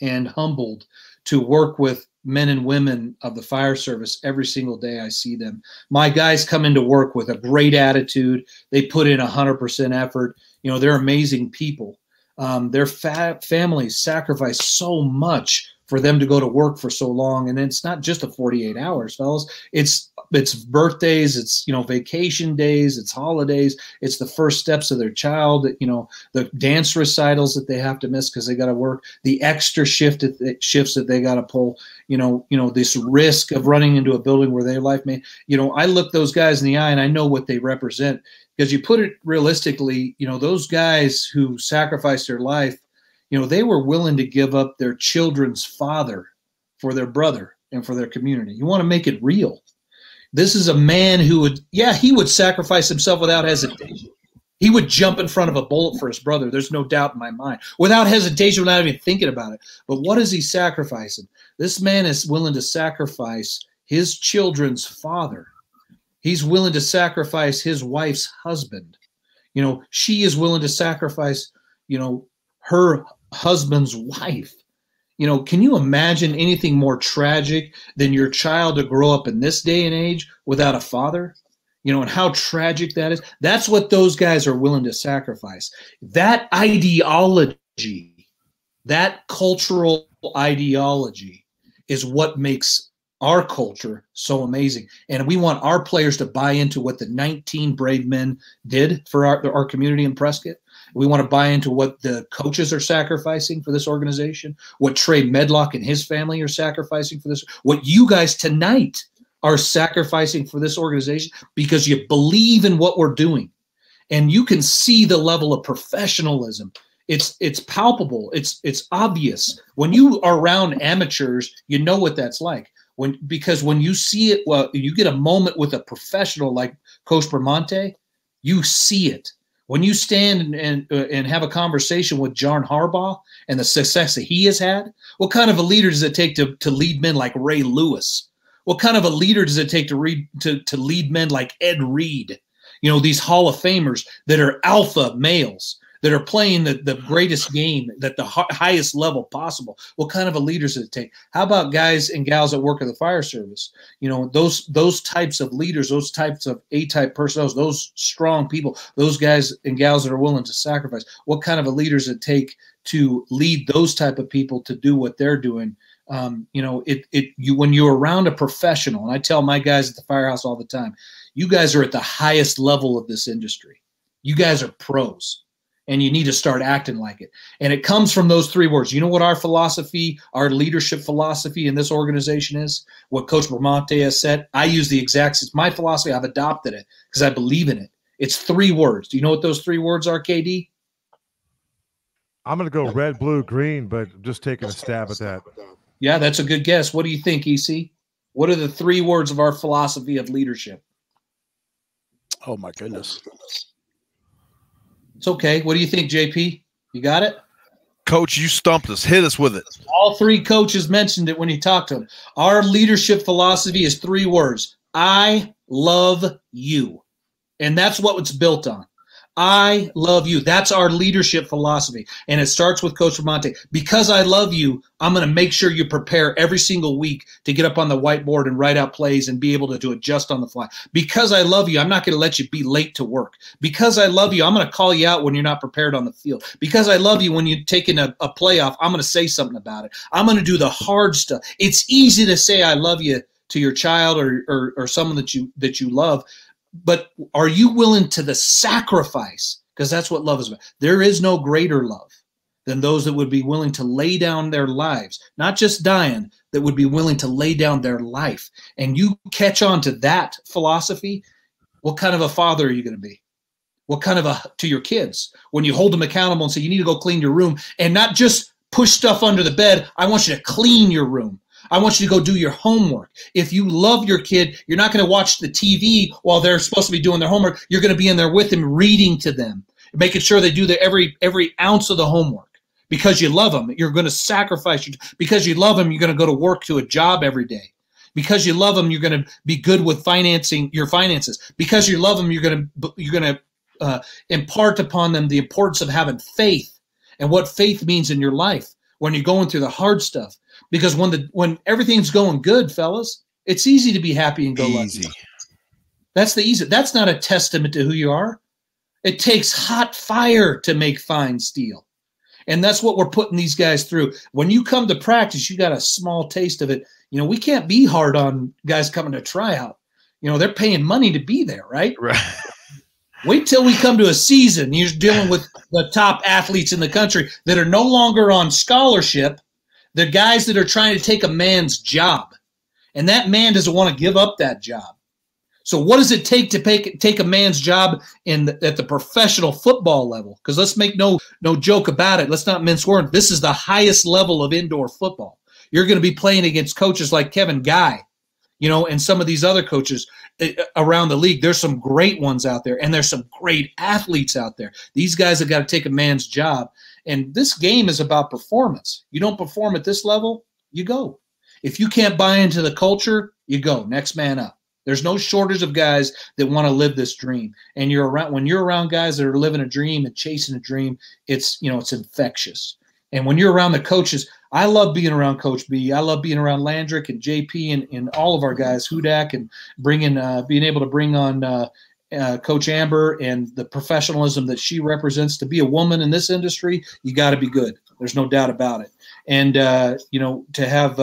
and humbled to work with men and women of the fire service every single day I see them. My guys come into work with a great attitude. They put in 100% effort. You know, they're amazing people. Their families sacrifice so much for them to go to work for so long. And it's not just the 48 hours, fellas. It's birthdays, it's, you know, vacation days, it's holidays, it's the first steps of their child, you know, the dance recitals that they have to miss because they got to work, the extra shifts that they got to pull, you know, this risk of running into a building where their life may, you know, I look those guys in the eye and I know what they represent, because you put it realistically, you know, those guys who sacrificed their life, you know, they were willing to give up their children's father for their brother and for their community. You want to make it real. This is a man who he would sacrifice himself without hesitation. He would jump in front of a bullet for his brother. There's no doubt in my mind, without hesitation, without even thinking about it. But what is he sacrificing? This man is willing to sacrifice his children's father. He's willing to sacrifice his wife's husband. You know, she is willing to sacrifice, you know, her husband's wife. You know, can you imagine anything more tragic than your child to grow up in this day and age without a father? You know, and how tragic that is. That's what those guys are willing to sacrifice. That ideology, that cultural ideology is what makes our culture so amazing. And we want our players to buy into what the 19 brave men did for our community in Prescott. We want to buy into what the coaches are sacrificing for this organization, what Trey Medlock and his family are sacrificing for this, what you guys tonight are sacrificing for this organization, because you believe in what we're doing. And you can see the level of professionalism. It's palpable. It's obvious. When you are around amateurs, you know what that's like. Because when you see it, well, you get a moment with a professional like Coach Bramante, you see it. When you stand and have a conversation with John Harbaugh and the success that he has had, what kind of a leader does it take to lead men like Ray Lewis? What kind of a leader does it take to lead men like Ed Reed? You know, these Hall of Famers that are alpha males, that are playing the greatest game at the highest level possible. What kind of a leader does it take? How about guys and gals that work at the fire service? You know, those types of leaders, those types of A-type personnel, those strong people, those guys and gals that are willing to sacrifice. What kind of a leader does it take to lead those type of people to do what they're doing? You know, when you're around a professional, and I tell my guys at the firehouse all the time, you guys are at the highest level of this industry. You guys are pros. And you need to start acting like it. And it comes from those three words. You know what our philosophy, our leadership philosophy in this organization is? What Coach Bramante has said? I use the exact, it's my philosophy. I've adopted it because I believe in it. It's three words. Do you know what those three words are, KD? I'm going to go red, blue, green, but just taking a stab at that. Yeah, that's a good guess. What do you think, EC? What are the three words of our philosophy of leadership? Oh, my goodness. It's okay. What do you think, JP? You got it? Coach, you stumped us. Hit us with it. All three coaches mentioned it when you talked to them. Our leadership philosophy is three words. I love you. And that's what it's built on. I love you. That's our leadership philosophy. And it starts with Coach Bramante. Because I love you, I'm going to make sure you prepare every single week to get up on the whiteboard and write out plays and be able to adjust on the fly. Because I love you, I'm not going to let you be late to work. Because I love you, I'm going to call you out when you're not prepared on the field. Because I love you, when you're taking a playoff, I'm going to say something about it. I'm going to do the hard stuff. It's easy to say I love you to your child or someone that you love. But are you willing to the sacrifice? Because that's what love is about. There is no greater love than those that would be willing to lay down their lives, not just dying, that would be willing to lay down their life. And you catch on to that philosophy, what kind of a father are you going to be? What kind of to your kids? When you hold them accountable and say, you need to go clean your room, and not just push stuff under the bed. I want you to clean your room. I want you to go do your homework. If you love your kid, you're not going to watch the TV while they're supposed to be doing their homework. You're going to be in there with them, reading to them, making sure they do every ounce of the homework. Because you love them, you're going to sacrifice. Because you love them, you're going to go to work to a job every day. Because you love them, you're going to be good with financing your finances. Because you love them, you're going to impart upon them the importance of having faith and what faith means in your life when you're going through the hard stuff. Because when everything's going good, fellas, it's easy to be happy and go lucky. That's the easy. That's not a testament to who you are. It takes hot fire to make fine steel. And that's what we're putting these guys through. When you come to practice, you got a small taste of it. You know, we can't be hard on guys coming to tryout. You know, they're paying money to be there, right? Right. Wait till we come to a season. You're dealing with the top athletes in the country that are no longer on scholarship. The guys that are trying to take a man's job, and that man doesn't want to give up that job. So what does it take to take a man's job at the professional football level? Because let's make no joke about it. Let's not mince words. This is the highest level of indoor football. You're going to be playing against coaches like Kevin Guy, you know, and some of these other coaches around the league. There's some great ones out there, and there's some great athletes out there. These guys have got to take a man's job. And this game is about performance. You don't perform at this level, you go. If you can't buy into the culture, you go. Next man up. There's no shortage of guys that want to live this dream. And when you're around guys that are living a dream and chasing a dream, it's infectious. And when you're around the coaches, I love being around Coach B. I love being around Landrick and JP and all of our guys, Hudak, and being able to bring on Coach Amber and the professionalism that she represents. To be a woman in this industry, you got to be good. There's no doubt about it. And to have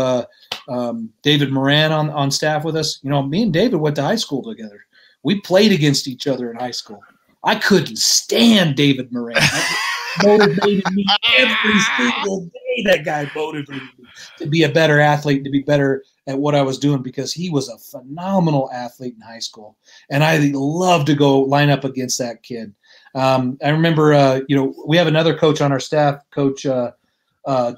David Moran on staff with us. Me and David went to high school together. We played against each other in high school. I couldn't stand David Moran. Motivated me every single day. That guy motivated me to be a better athlete, to be better at what I was doing, because he was a phenomenal athlete in high school. And I love to go line up against that kid. I remember, we have another coach on our staff, Coach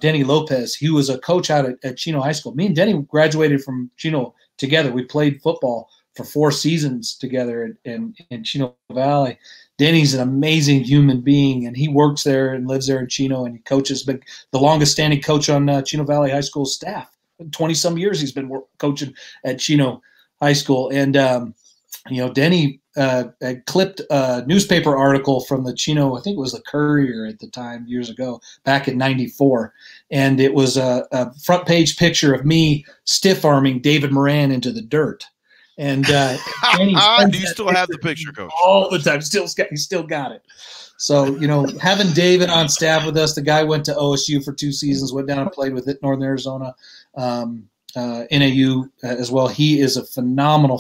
Denny Lopez. He was a coach out at Chino High School. Me and Denny graduated from Chino together. We played football for 4 seasons together in Chino Valley. Denny's an amazing human being, and he works there and lives there in Chino, and he coaches. Been the longest standing coach on Chino Valley High School staff. 20-some years he's been coaching at Chino High School. And, Denny clipped a newspaper article from the Chino, I think it was the Courier at the time, years ago, back in '94. And it was a front page picture of me stiff-arming David Moran into the dirt. And do you still have the picture, Coach? All the time. He still got it. So, having David on staff with us, the guy went to OSU for 2 seasons, went down and played with Northern Arizona, NAU as well. He is a phenomenal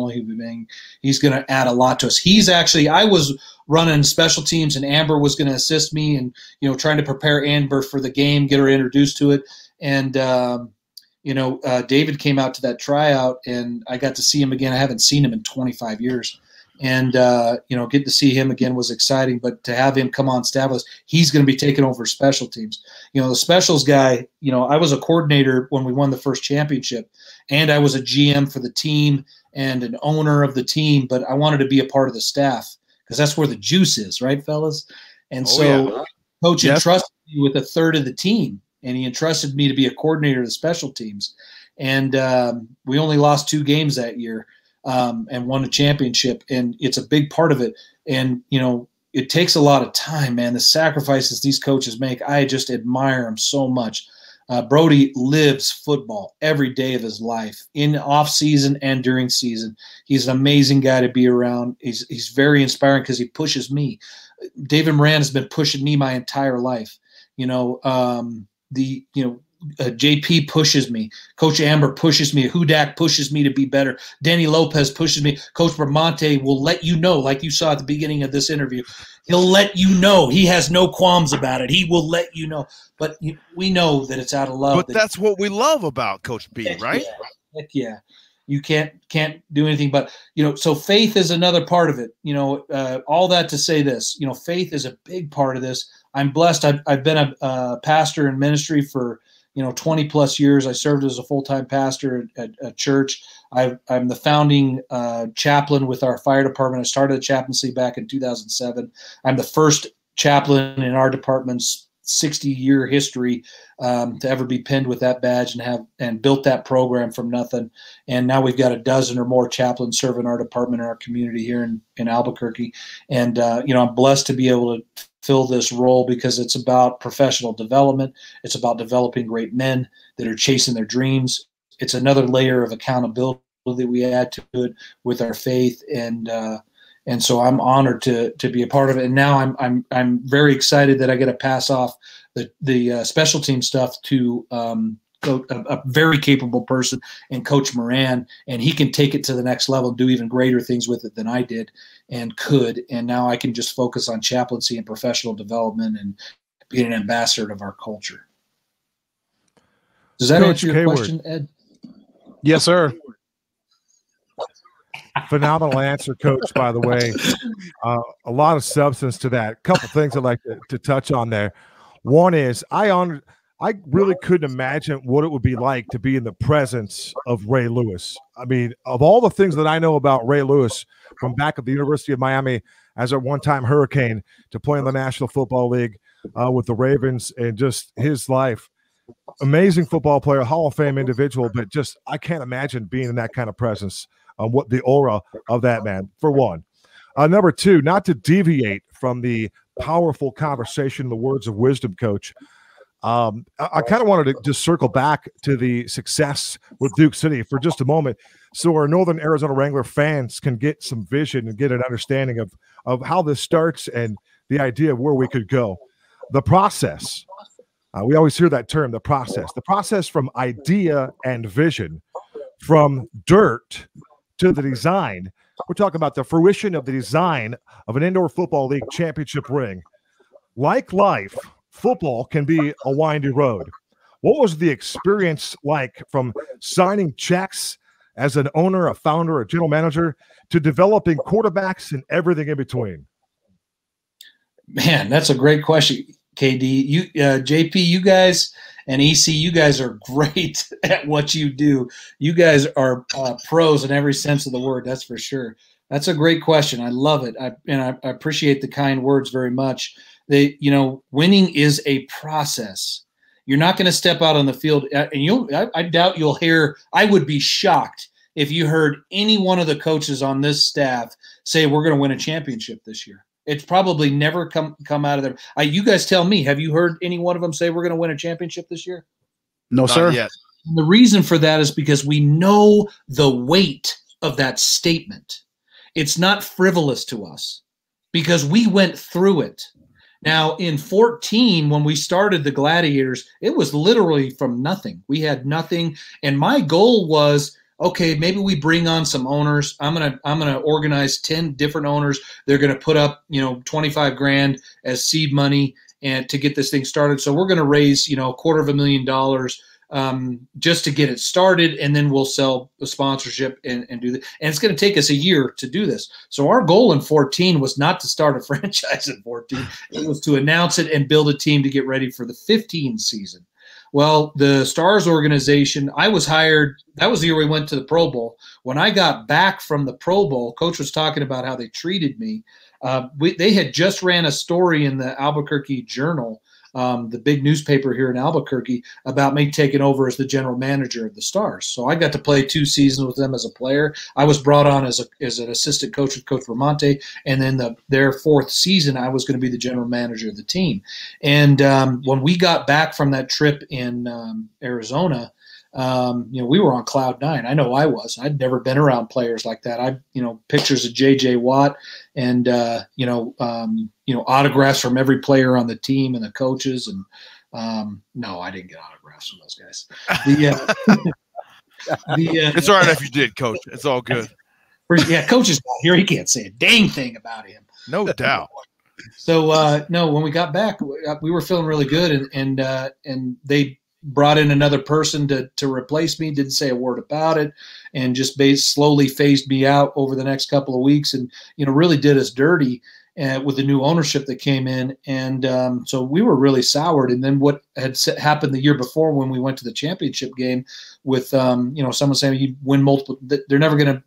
human being. He's going to add a lot to us. I was running special teams, and Amber was going to assist me and, trying to prepare Amber for the game, get her introduced to it. And, David came out to that tryout, and I got to see him again. I haven't seen him in 25 years. And, get to see him again was exciting. But to have him come on staff with us, he's going to be taking over special teams. The specials guy, I was a coordinator when we won the first championship, and I was a GM for the team and an owner of the team, but I wanted to be a part of the staff because that's where the juice is, right, fellas? And Coach entrusted me with a third of the team, and he entrusted me to be a coordinator of the special teams. And we only lost 2 games that year. And won a championship, and it's a big part of it. And, it takes a lot of time, man, the sacrifices these coaches make. I just admire them so much. Brody lives football every day of his life, in off season and during season. He's an amazing guy to be around. He's very inspiring because he pushes me. David Moran has been pushing me my entire life. JP pushes me. Coach Amber pushes me. Hudak pushes me to be better. Denny Lopez pushes me. Coach Bramante will let you know, like you saw at the beginning of this interview. He'll let you know. He has no qualms about it. He will let you know. But we know that it's out of love. But that's what we love about Coach B, right? Heck yeah. You can't do anything but, so faith is another part of it. All that to say this, faith is a big part of this. I'm blessed. I've been a pastor in ministry for 20 plus years. I served as a full-time pastor at a church. I'm the founding chaplain with our fire department. I started a chaplaincy back in 2007. I'm the first chaplain in our department's 60-year history to ever be pinned with that badge and built that program from nothing. And now we've got a dozen or more chaplains serving our department in our community here in Albuquerque. And, I'm blessed to be able to fill this role because it's about professional development. It's about developing great men that are chasing their dreams. It's another layer of accountability that we add to it with our faith. And so I'm honored to be a part of it. And now I'm very excited that I get to pass off the special team stuff to a very capable person and Coach Moran, and he can take it to the next level and do even greater things with it than I did and could. And now I can just focus on chaplaincy and professional development and being an ambassador of our culture. Does that answer your question, Ed? Yes, sir. Phenomenal answer, Coach, by the way. A lot of substance to that. A couple things I'd like to touch on there. One is I really couldn't imagine what it would be like to be in the presence of Ray Lewis. I mean, of all the things that I know about Ray Lewis from back at the University of Miami as a one-time Hurricane to play in the National Football League with the Ravens and just his life, amazing football player, Hall of Fame individual, but just I can't imagine being in that kind of presence. What the aura of that man, for one. Number two, not to deviate from the powerful conversation, the words of wisdom, Coach. I kind of wanted to just circle back to the success with Duke City for just a moment so our Northern Arizona Wrangler fans can get some vision and get an understanding of how this starts and the idea of where we could go. The process We always hear that term, the process from idea and vision, from dirt to the design. We're talking about the fruition of the design of an indoor football league championship ring. Like life, football can be a windy road. What was the experience like from signing checks as an owner, a founder, a general manager, to developing quarterbacks and everything in between? Man, that's a great question, KD. You, JP, you guys, and EC, you guys are great at what you do. You guys are pros in every sense of the word, that's for sure. That's a great question. I love it. I appreciate the kind words very much. Winning is a process. You're not going to step out on the field, and I doubt you'll hear. I would be shocked if you heard any one of the coaches on this staff say we're going to win a championship this year. It's probably never come out of there. You guys tell me, have you heard any one of them say we're going to win a championship this year? No, sir. Not yet. And the reason for that is because we know the weight of that statement. It's not frivolous to us because we went through it. Now, in 2014, when we started the Gladiators, it was literally from nothing. We had nothing, and my goal was, okay, maybe we bring on some owners. I'm gonna organize 10 different owners. They're gonna put up, $25,000 as seed money and to get this thing started. So we're gonna raise, $250,000 just to get it started, and then we'll sell the sponsorship and do that. And it's going to take us a year to do this. So our goal in 2014 was not to start a franchise in 2014. It was to announce it and build a team to get ready for the 2015 season. Well, the Stars organization, I was hired. That was the year we went to the Pro Bowl. When I got back from the Pro Bowl, Coach was talking about how they treated me. They had just ran a story in the Albuquerque Journal, the big newspaper here in Albuquerque, about me taking over as the general manager of the Stars. So I got to play 2 seasons with them as a player. I was brought on as an assistant coach with Coach Bramante, and then their 4th season, I was going to be the general manager of the team. And when we got back from that trip in Arizona, we were on cloud 9. I know I was. I'd never been around players like that. Pictures of J.J. Watt and autographs from every player on the team and the coaches. And no, I didn't get autographs from those guys. It's all right if you did, Coach. It's all good. Yeah, Coach is not here. He can't say a dang thing about him. No doubt. So no, when we got back, we were feeling really good, and they brought in another person to replace me, didn't say a word about it, and just slowly phased me out over the next couple of weeks, and really did us dirty with the new ownership that came in. And so we were really soured. And then what had happened the year before when we went to the championship game with someone saying you win multiple, they're never going to.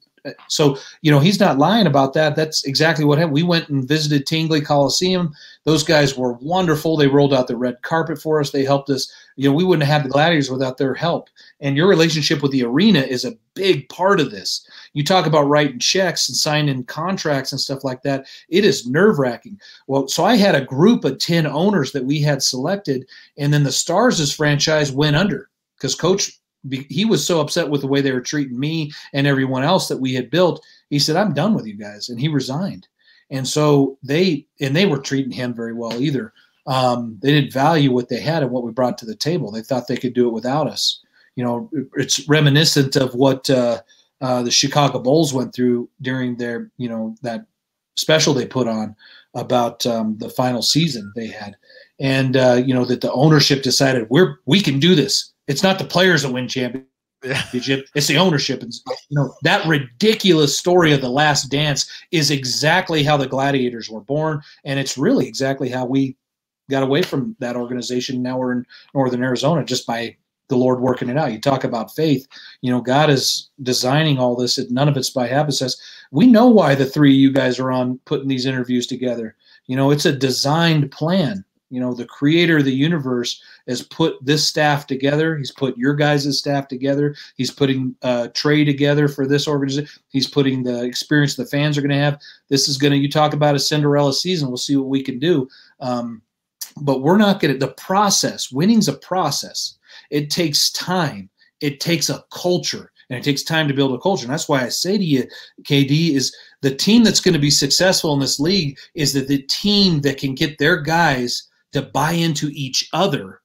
So, he's not lying about that. That's exactly what happened. We went and visited Tingley Coliseum. Those guys were wonderful. They rolled out the red carpet for us. They helped us. We wouldn't have the Gladiators without their help. And your relationship with the arena is a big part of this. You talk about writing checks and signing contracts and stuff like that. It is nerve-wracking. Well, so I had a group of 10 owners that we had selected, and then the Stars' franchise went under because Coach – he was so upset with the way they were treating me and everyone else that we had built. He said, I'm done with you guys. And he resigned. And so they were treating him very well either. They didn't value what they had and what we brought to the table. They thought they could do it without us. It's reminiscent of what the Chicago Bulls went through during their, that special they put on about the final season they had. And, that the ownership decided we can do this. It's not the players that win championship. It's the ownership. And, that ridiculous story of The Last Dance is exactly how the Gladiators were born. And it's really exactly how we got away from that organization. Now we're in Northern Arizona just by the Lord working it out. You talk about faith. God is designing all this. None of it's by happenstance. We know why the 3 of you guys are on putting these interviews together. It's a designed plan. The creator of the universe has put this staff together. He's put your guys' staff together. He's putting Trey together for this organization. He's putting the experience the fans are going to have. This is you talk about a Cinderella season. We'll see what we can do. But we're not going to, the process, winning's a process. It takes time. It takes a culture, and it takes time to build a culture. And that's why I say to you, KD, is the team that's going to be successful in this league is the team that can get their guys to buy into each other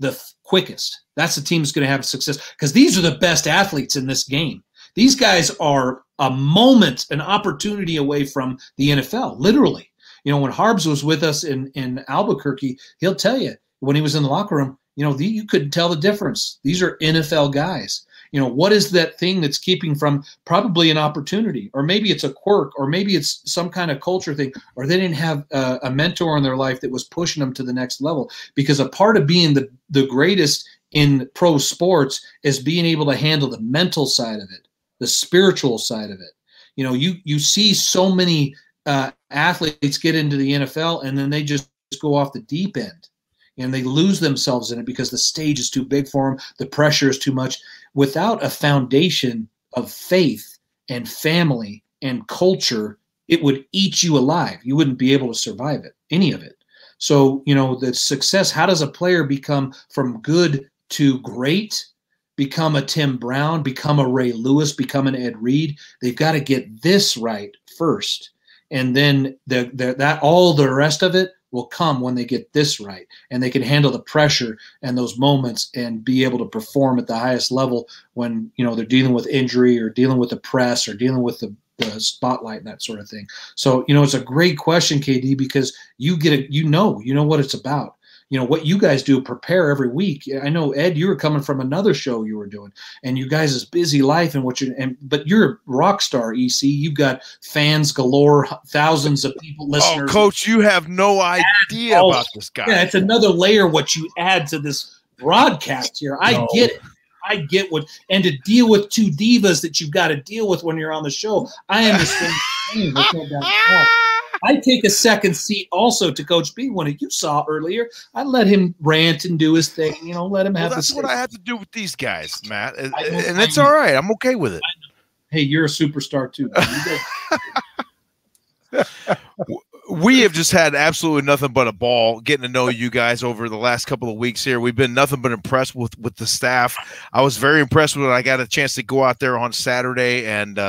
the quickest. That's the team that's going to have success, because these are the best athletes in this game. These guys are a moment, an opportunity away from the NFL, literally. You know, when Harbs was with us in Albuquerque, he'll tell you when he was in the locker room, you know, you couldn't tell the difference. These are NFL guys. You know, what is that thing that's keeping from probably an opportunity, or maybe it's a quirk, or maybe it's some kind of culture thing, or they didn't have a mentor in their life that was pushing them to the next level. Because a part of being the greatest in pro sports is being able to handle the mental side of it, the spiritual side of it. You know, you see so many athletes get into the NFL and then they just go off the deep end and they lose themselves in it because the stage is too big for them. The pressure is too much. Without a foundation of faith and family and culture, it would eat you alive. You wouldn't be able to survive it, any of it. So, you know, the success, how does a player become from good to great, become a Tim Brown, become a Ray Lewis, become an Ed Reed? They've got to get this right first. And then that all the rest of it will come when they get this right, and they can handle the pressure and those moments and be able to perform at the highest level when, you know, they're dealing with injury or dealing with the press or dealing with the spotlight and that sort of thing. So, you know, it's a great question, KD, because you get it, you know what it's about. You know, what you guys do, prepare every week. I know, Ed, you were coming from another show you were doing, and you guys' busy life and but you're a rock star, EC. You've got fans galore, thousands of people, listeners. Oh, Coach, you have no idea about this guy. Yeah, it's another layer what you add to this broadcast here. I get it. I get what, and to deal with two divas that you've got to deal with when you're on the show. I understand. I take a second seat also to Coach B. When you saw earlier, I let him rant and do his thing. You know, let him have. That's what I have to do with these guys, Matt, and it's all right. I'm okay with it. Hey, you're a superstar too. We have just had absolutely nothing but a ball getting to know you guys over the last couple of weeks here. We've been nothing but impressed with the staff. I was very impressed when I got a chance to go out there on Saturday and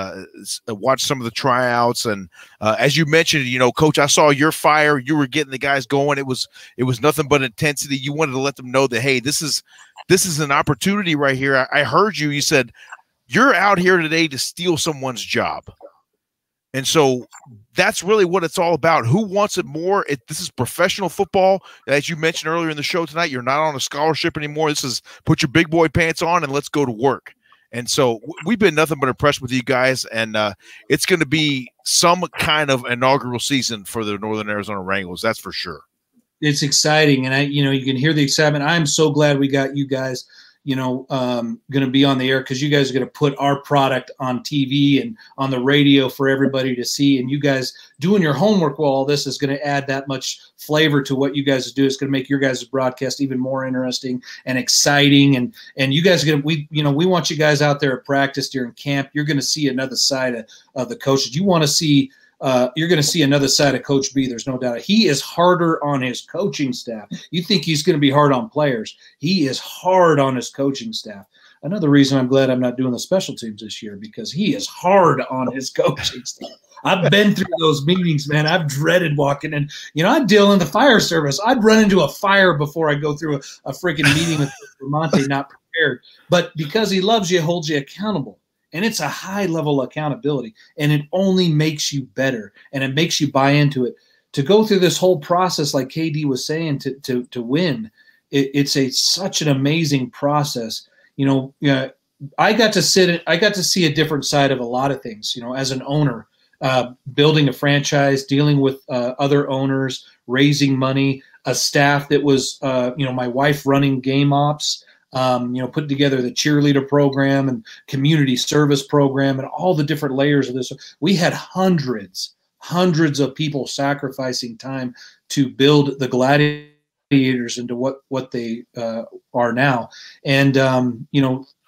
watch some of the tryouts. And as you mentioned, you know, Coach, I saw your fire. You were getting the guys going. It was nothing but intensity. You wanted to let them know that, hey, this is an opportunity right here. I heard you. You said you're out here today to steal someone's job. And so that's really what it's all about. Who wants it more? This is professional football. As you mentioned earlier in the show tonight, you're not on a scholarship anymore. This is put your big boy pants on and let's go to work. And so we've been nothing but impressed with you guys. And it's going to be some kind of inaugural season for the Northern Arizona Wranglers. That's for sure. It's exciting. And you can hear the excitement. I'm so glad we got you guys, going to be on the air, because you guys are going to put our product on TV and on the radio for everybody to see. And you guys doing your homework while all this is going to add that much flavor to what you guys do. It's going to make your guys' broadcast even more interesting and exciting. And you guys are going to, we want you guys out there at practice during camp. You're going to see another side of the coaches. You want to see, you're going to see another side of Coach B. There's no doubt. He is harder on his coaching staff. You think he's going to be hard on players. He is hard on his coaching staff. Another reason I'm glad I'm not doing the special teams this year, because he is hard on his coaching staff. I've been through those meetings, man. I've dreaded walking in. I deal in the fire service. I'd run into a fire before I go through a freaking meeting with Bramante, not prepared. But because he loves you, holds you accountable. And it's a high level of accountability, and it only makes you better, and it makes you buy into it. To go through this whole process, like KD was saying, to win, it's such an amazing process. I got to see a different side of a lot of things. As an owner, building a franchise, dealing with other owners, raising money, a staff that was, my wife running game ops. Putting together the cheerleader program and community service program and all the different layers of this. We had hundreds of people sacrificing time to build the gladiators into what they are now. And,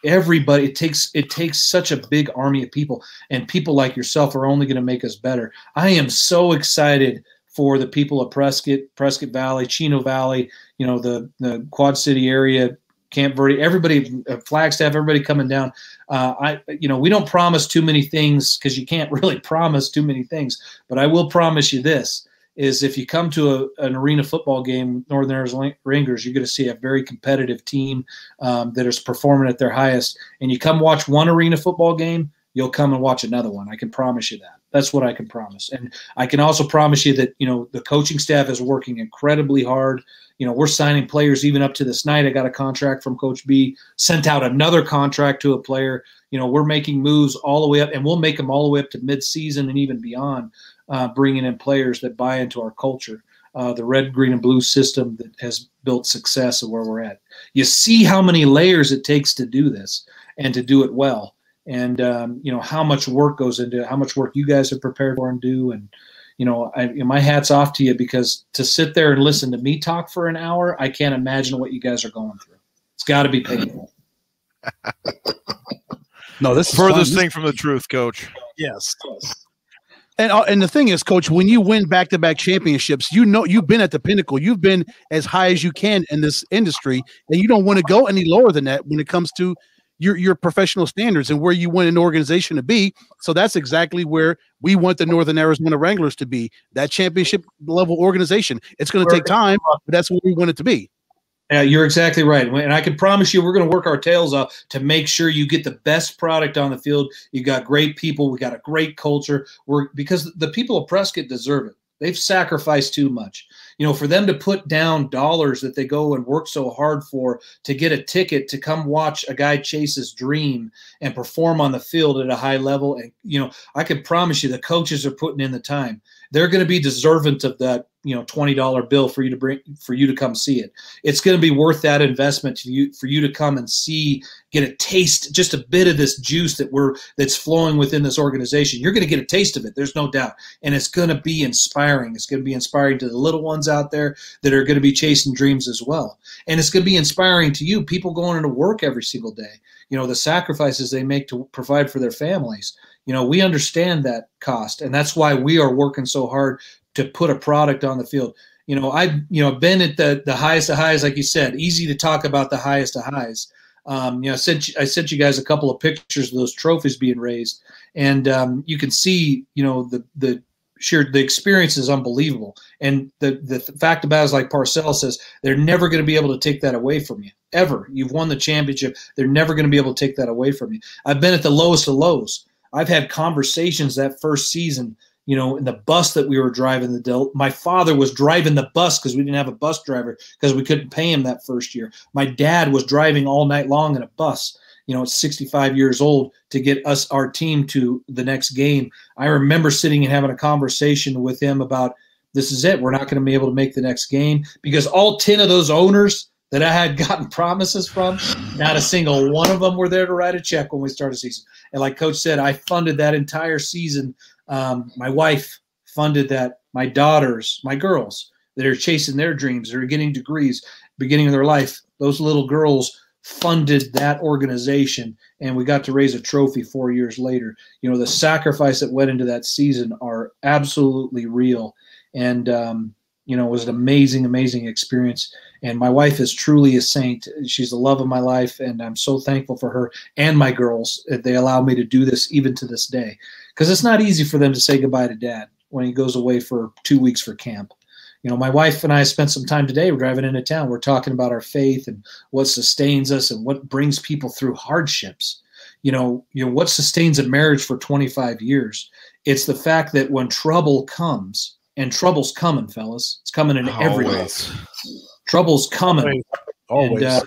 everybody, it takes such a big army of people, and people like yourself are only going to make us better. I am so excited for the people of Prescott Valley, Chino Valley, the Quad City area, Camp Verde, everybody, Flagstaff, everybody coming down. We don't promise too many things, because you can't really promise too many things. But I will promise you this: is if you come to an arena football game, Northern Arizona Wranglers, you're going to see a very competitive team that is performing at their highest. And you come watch one arena football game, you'll come and watch another one. I can promise you that. That's what I can promise. And I can also promise you that, the coaching staff is working incredibly hard. We're signing players even up to this night. I got a contract from Coach B, sent out another contract to a player. We're making moves all the way up, and we'll make them all the way up to midseason and even beyond, bringing in players that buy into our culture, the red, green, and blue system that has built success of where we're at. You see how many layers it takes to do this and to do it well. And, how much work goes into it, how much work you guys have prepared for and do. And, my hat's off to you, because to sit there and listen to me talk for an hour, I can't imagine what you guys are going through. It's got to be painful. No, this is furthest thing from the truth, Coach. Yes. And the thing is, Coach, when you win back-to-back championships, you've been at the pinnacle. You've been as high as you can in this industry, and you don't want to go any lower than that when it comes to your professional standards and where you want an organization to be. So that's exactly where we want the Northern Arizona Wranglers to be, that championship level organization. It's going to take time, but that's where we want it to be. Yeah, you're exactly right. And I can promise you we're going to work our tails off to make sure you get the best product on the field. You got great people. We got a great culture. Because the people of Prescott deserve it. They've sacrificed too much. For them to put down dollars that they go and work so hard for to get a ticket to come watch a guy chase his dream and perform on the field at a high level. And, I can promise you the coaches are putting in the time. They're going to be deserving of that, $20 bill for you to come see it. It's going to be worth that investment for you to come and get a taste, just a bit of this juice that's flowing within this organization. You're going to get a taste of it. There's no doubt. And it's going to be inspiring. It's going to be inspiring to the little ones out there that are going to be chasing dreams as well. And it's going to be inspiring to you, people going into work every single day, the sacrifices they make to provide for their families. We understand that cost, and that's why we are working so hard to put a product on the field. I've been at the highest of highs, like you said. Easy to talk about the highest of highs. I sent you guys a couple of pictures of those trophies being raised, and you can see, the experience is unbelievable. And the fact about it is, like Parcell says, they're never going to be able to take that away from you, ever. You've won the championship. They're never going to be able to take that away from you. I've been at the lowest of lows. I've had conversations that first season, in the bus that we were driving. My father was driving the bus because we didn't have a bus driver because we couldn't pay him that first year. My dad was driving all night long in a bus, at 65 years old, to get our team to the next game. I remember sitting and having a conversation with him about, this is it. We're not going to be able to make the next game, because all 10 of those owners that I had gotten promises from, not a single one of them were there to write a check when we started the season. And like Coach said, I funded that entire season. My wife funded that. My daughters, my girls that are chasing their dreams, that are getting degrees, beginning of their life, those little girls funded that organization, and we got to raise a trophy 4 years later. The sacrifice that went into that season are absolutely real. And, it was an amazing, amazing experience. And my wife is truly a saint. She's the love of my life, and I'm so thankful for her and my girls. They allow me to do this even to this day, because it's not easy for them to say goodbye to Dad when he goes away for 2 weeks for camp. My wife and I spent some time today. We're driving into town. We're talking about our faith and what sustains us and what brings people through hardships. What sustains a marriage for 25 years? It's the fact that when trouble comes, and trouble's coming, fellas. It's coming in every way. Trouble's coming. Always. And,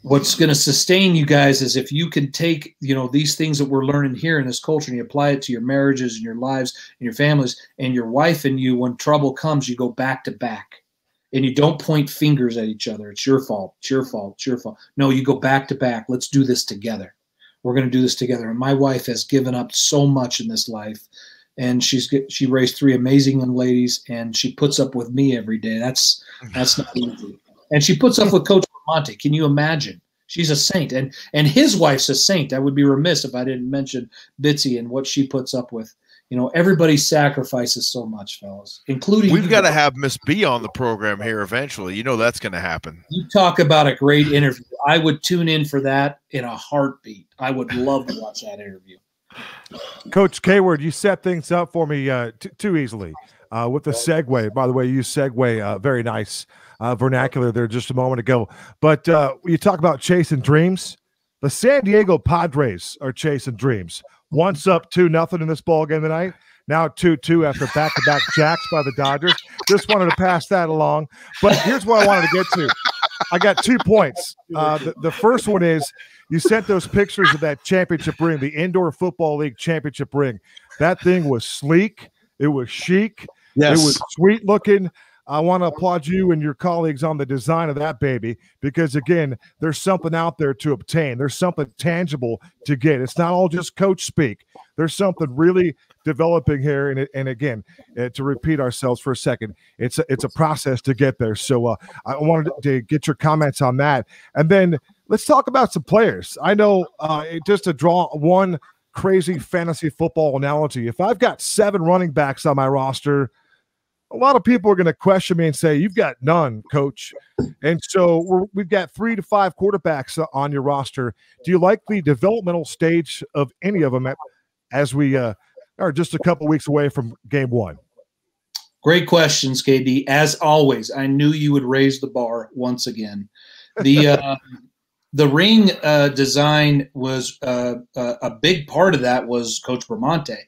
what's going to sustain you guys is if you can take, these things that we're learning here in this culture, and you apply it to your marriages and your lives and your families and your wife and you. When trouble comes, you go back to back, and you don't point fingers at each other. It's your fault. It's your fault. It's your fault. No, you go back to back. Let's do this together. We're going to do this together. And my wife has given up so much in this life. And she raised 3 amazing young ladies, and she puts up with me every day. That's not easy. And she puts up with Coach Bramante. Can you imagine? She's a saint, and his wife's a saint. I would be remiss if I didn't mention Bitsy and what she puts up with. Everybody sacrifices so much, fellas, including. We've got to have Miss B on the program here eventually. That's going to happen. You talk about a great interview. I would tune in for that in a heartbeat. I would love to watch that interview. Coach Caward, you set things up for me too easily. with the segue. By the way, you use segue, very nice vernacular there just a moment ago. But you talk about chasing dreams. The San Diego Padres are chasing dreams. Once up 2-0 in this ball game tonight. Now 2-2 after back-to-back jacks by the Dodgers. Just wanted to pass that along. But here's what I wanted to get to. I got 2 points. The first one is you sent those pictures of that championship ring, the Indoor Football League championship ring. That thing was sleek. It was chic. Yes. It was sweet looking. I want to applaud you and your colleagues on the design of that baby because, again, there's something out there to obtain. There's something tangible to get. It's not all just coach speak. There's something really developing here. And again, to repeat ourselves for a second, it's a process to get there. So I wanted to get your comments on that. And then let's talk about some players. I know just to draw one crazy fantasy football analogy, if I've got 7 running backs on my roster, a lot of people are going to question me and say, you've got none, coach. And so we've got 3 to 5 quarterbacks on your roster. Do you like the developmental stage of any of them as we are just a couple weeks away from game 1? Great questions, KD. As always, I knew you would raise the bar once again. The ring design was a big part of that was Coach Bramante.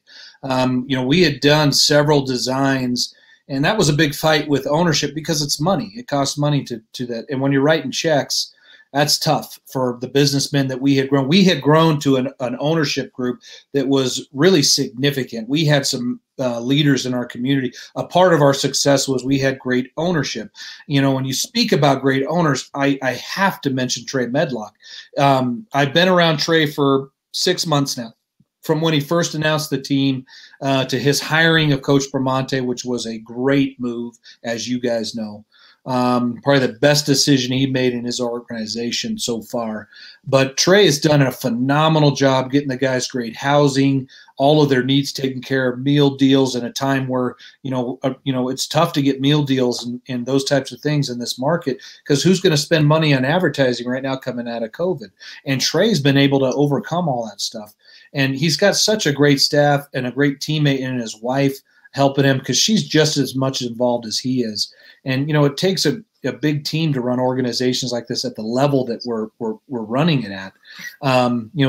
We had done several designs. And that was a big fight with ownership because it's money. It costs money to that. And when you're writing checks, that's tough for the businessmen that we had grown. We had grown to an ownership group that was really significant. We had some leaders in our community. A part of our success was we had great ownership. When you speak about great owners, I have to mention Trey Medlock. I've been around Trey for 6 months now. From when he first announced the team to his hiring of Coach Bramante, which was a great move, as you guys know. Probably the best decision he made in his organization so far. But Trey has done a phenomenal job getting the guys great housing, all of their needs taken care of, meal deals in a time where, it's tough to get meal deals and those types of things in this market because who's going to spend money on advertising right now coming out of COVID? And Trey's been able to overcome all that stuff. And he's got such a great staff and a great teammate and his wife helping him because she's just as much involved as he is. And, it takes a big team to run organizations like this at the level that we're running it at.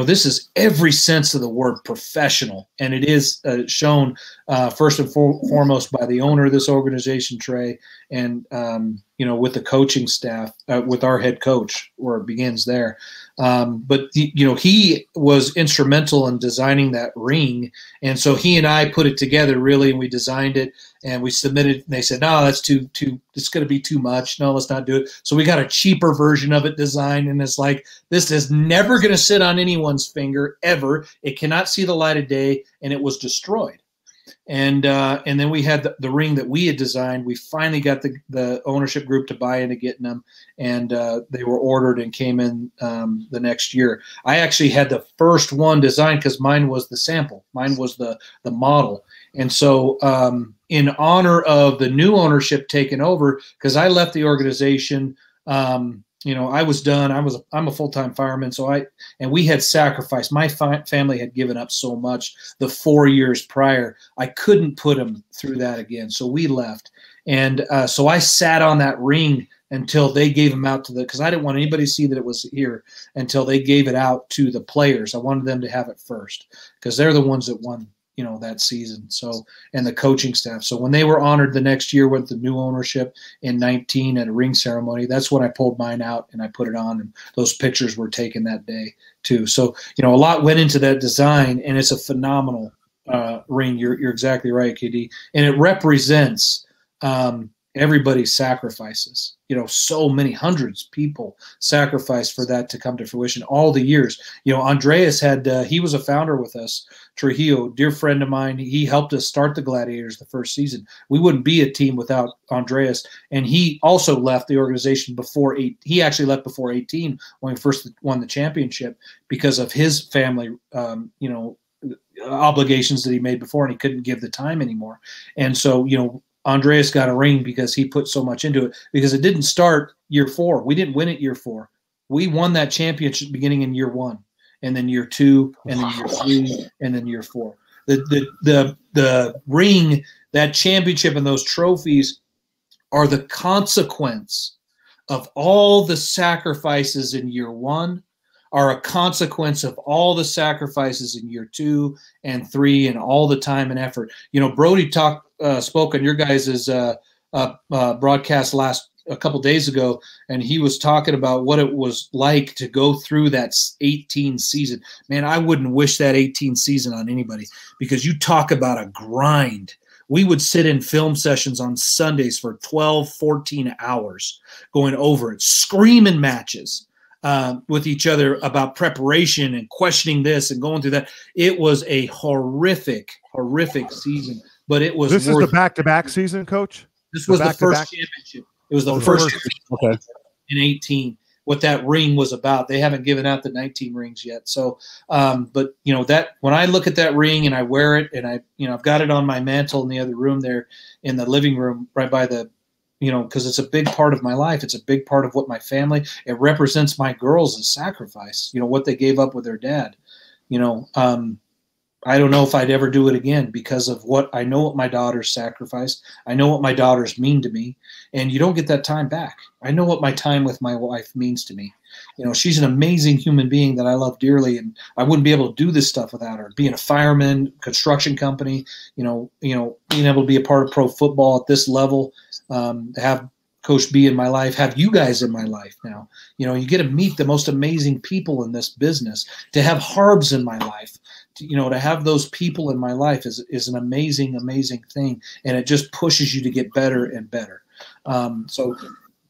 This is every sense of the word professional. And it is shown first and foremost by the owner of this organization, Trey, and, with the coaching staff, with our head coach, where it begins there. But he was instrumental in designing that ring. And so he and I put it together really, and we designed it and we submitted, and they said, no, that's too, it's going to be too much. No, let's not do it. So we got a cheaper version of it designed. And it's like, this is never going to sit on anyone's finger ever. It cannot see the light of day. And it was destroyed. And then we had the ring that we had designed. We finally got the ownership group to buy into getting them, and they were ordered and came in the next year. I actually had the first one designed because mine was the sample. Mine was the model. And so in honor of the new ownership taking over, because I left the organization, I was done. I'm a full-time fireman. And we had sacrificed. My family had given up so much the 4 years prior. I couldn't put them through that again. So we left. And so I sat on that ring until they gave them out because I didn't want anybody to see that it was here until they gave it out to the players. I wanted them to have it first because they're the ones that won that season. So, and the coaching staff. So when they were honored the next year with the new ownership in 19 at a ring ceremony, that's when I pulled mine out and I put it on, and those pictures were taken that day too. So, a lot went into that design, and it's a phenomenal ring. You're exactly right, KD. And it represents everybody's sacrifices. So many hundreds of people sacrificed for that to come to fruition all the years. Andreas he was a founder with us, Trujillo, dear friend of mine. He helped us start the Gladiators the first season. We wouldn't be a team without Andreas. And he also left the organization he actually left before 18 when we first won the championship because of his family, obligations that he made before, and he couldn't give the time anymore. And so, Andreas got a ring because he put so much into it, because it didn't start year 4. We didn't win it year 4. We won that championship beginning in year 1, and then year 2, and then year 3, and then year 4. The ring, that championship, and those trophies are the consequence of all the sacrifices in year one, are a consequence of all the sacrifices in year 2 and 3, and all the time and effort. Brody spoke on your guys' broadcast a couple days ago, and he was talking about what it was like to go through that 18 season. Man, I wouldn't wish that 18 season on anybody, because you talk about a grind. We would sit in film sessions on Sundays for 12, 14 hours going over it, screaming matches with each other about preparation and questioning this and going through that. It was a horrific, horrific season, but it was. This is the back-to-back season, Coach? This was the first championship. It was the first championship in 18. What that ring was about. They haven't given out the 19 rings yet. So, but that when I look at that ring and I wear it, and I've got it on my mantle in the other room there in the living room, right by the, because it's a big part of my life. It's a big part of what my family. It represents my girls' sacrifice. What they gave up with their dad. I don't know if I'd ever do it again, because of what I know what my daughters sacrificed. I know what my daughters mean to me, and you don't get that time back. I know what my time with my wife means to me. She's an amazing human being that I love dearly, and I wouldn't be able to do this stuff without her. Being a fireman, construction company, being able to be a part of pro football at this level, have Coach B in my life, have you guys in my life now. You get to meet the most amazing people in this business. To have Harbs in my life, to have those people in my life is an amazing, amazing thing, and it just pushes you to get better and better. So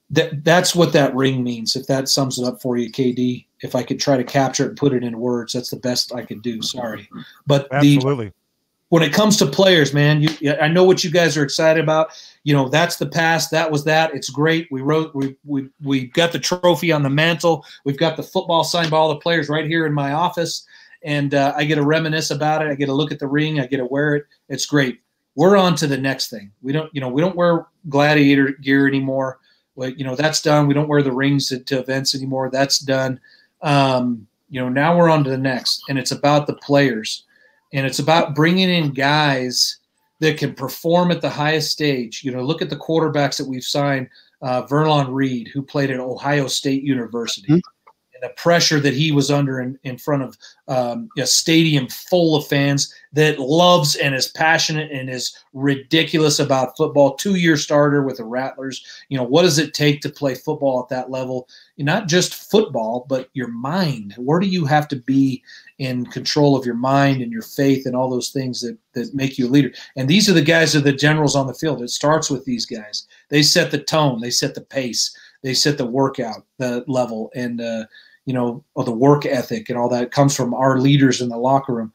that's what that ring means. If that sums it up for you, KD, if I could try to capture it and put it in words, that's the best I could do. Sorry, but absolutely. When it comes to players, man, I know what you guys are excited about. That's the past. That was that. It's great. We got the trophy on the mantle. We've got the football signed by all the players right here in my office, and I get to reminisce about it. I get to look at the ring. I get to wear it. It's great. We're on to the next thing. We don't wear gladiator gear anymore. That's done. We don't wear the rings to events anymore. That's done. Now we're on to the next, and it's about the players. And it's about bringing in guys that can perform at the highest stage. Look at the quarterbacks that we've signed. Verlon Reed, who played at Ohio State University. Mm-hmm. And the pressure that he was under in front of a stadium full of fans that loves and is passionate and is ridiculous about football. 2-year starter with the Rattlers. What does it take to play football at that level? Not just football, but your mind. Where do you have to be in control of your mind and your faith and all those things that make you a leader? And these are the guys that are the generals on the field. It starts with these guys. They set the tone. They set the pace. They set the workout, the level, and or the work ethic and all that comes from our leaders in the locker room.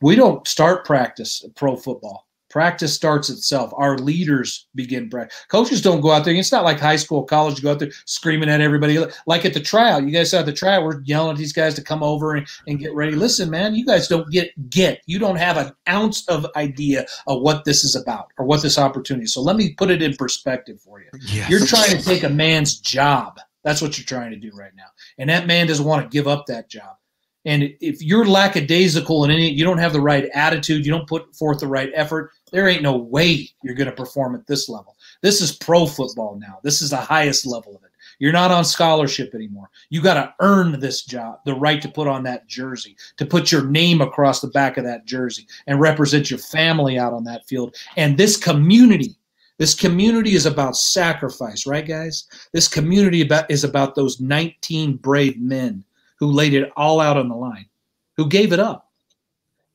We don't start practice pro football. Practice starts itself. Our leaders begin practice. Coaches don't go out there. It's not like high school, college. You go out there screaming at everybody. Like at the tryout, you guys saw at the tryout, we're yelling at these guys to come over and get ready. Listen, man, you guys don't get. You don't have an ounce of idea of what this is about or what this opportunity is. So let me put it in perspective for you. Yes. You're trying to take a man's job. That's what you're trying to do right now. And that man doesn't want to give up that job. And if you're lackadaisical and you don't have the right attitude, you don't put forth the right effort, there ain't no way you're going to perform at this level. This is pro football now. This is the highest level of it. You're not on scholarship anymore. You got to earn this job, the right to put on that jersey, to put your name across the back of that jersey and represent your family out on that field. And this community is about sacrifice, right, guys? This community is about those 19 brave men who laid it all out on the line, who gave it up.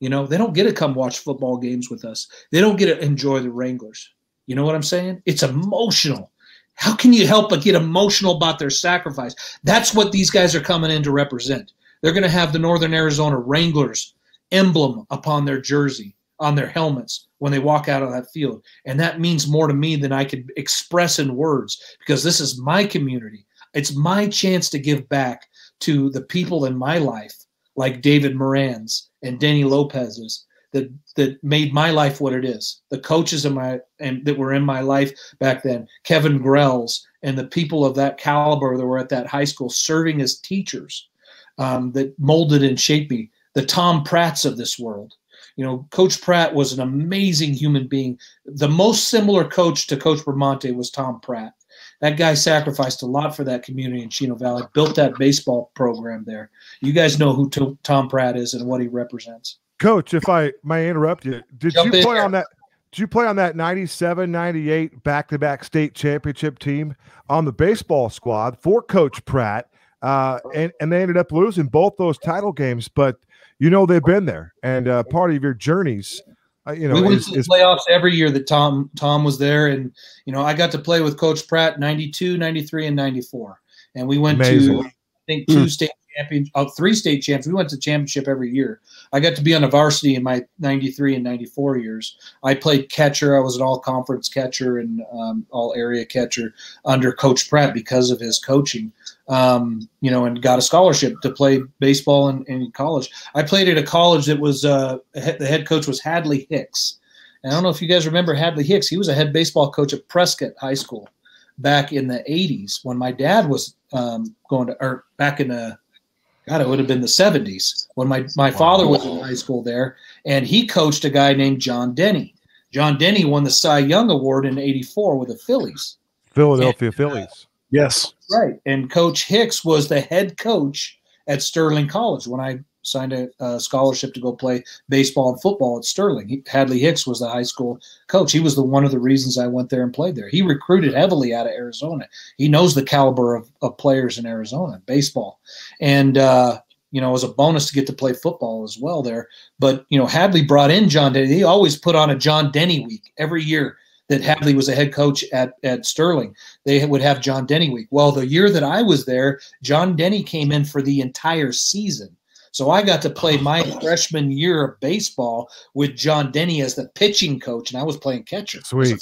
They don't get to come watch football games with us. They don't get to enjoy the Wranglers. You know what I'm saying? It's emotional. How can you help but get emotional about their sacrifice? That's what these guys are coming in to represent. They're going to have the Northern Arizona Wranglers emblem upon their jersey, on their helmets when they walk out of that field. And that means more to me than I could express in words, because this is my community. It's my chance to give back to the people in my life, like David Moran's and Denny Lopez's, that made my life what it is. The coaches that were in my life back then, Kevin Grell's, and the people of that caliber that were at that high school serving as teachers that molded and shaped me. The Tom Pratts of this world. Coach Pratt was an amazing human being. The most similar coach to Coach Bramante was Tom Pratt. That guy sacrificed a lot for that community in Chino Valley, built that baseball program there. You guys know who Tom Pratt is and what he represents. Coach, if I may interrupt you, did you play on that 97-98 back-to-back state championship team on the baseball squad for Coach Pratt? And they ended up losing both those title games, but they've been there, and part of your journeys. We went to the playoffs every year that Tom was there, and I got to play with Coach Pratt 92, 93, and 94, and we went to I think 3 state champions. We went to championship every year. I got to be on the varsity in my 93 and 94 years. I played catcher. I was an all-conference catcher and all-area catcher under Coach Pratt because of his coaching. And got a scholarship to play baseball in college. I played at a college that was the head coach was Hadley Hicks. And I don't know if you guys remember Hadley Hicks. He was a head baseball coach at Prescott High School back in the 80s when my dad was back in it would have been the 70s when my father was in high school there, and he coached a guy named John Denny. John Denny won the Cy Young Award in '84 with the Philadelphia Phillies. Yes. Right. And Coach Hicks was the head coach at Sterling College when I signed a scholarship to go play baseball and football at Sterling. Hadley Hicks was the high school coach. He was one of the reasons I went there and played there. He recruited heavily out of Arizona. He knows the caliber of players in Arizona, baseball. And, it was a bonus to get to play football as well there. But, Hadley brought in John Denny. He always put on a John Denny week every year that Hadley was a head coach at Sterling. They would have John Denny week. Well, the year that I was there, John Denny came in for the entire season. So I got to play my freshman year of baseball with John Denny as the pitching coach, and I was playing catcher. Sweet.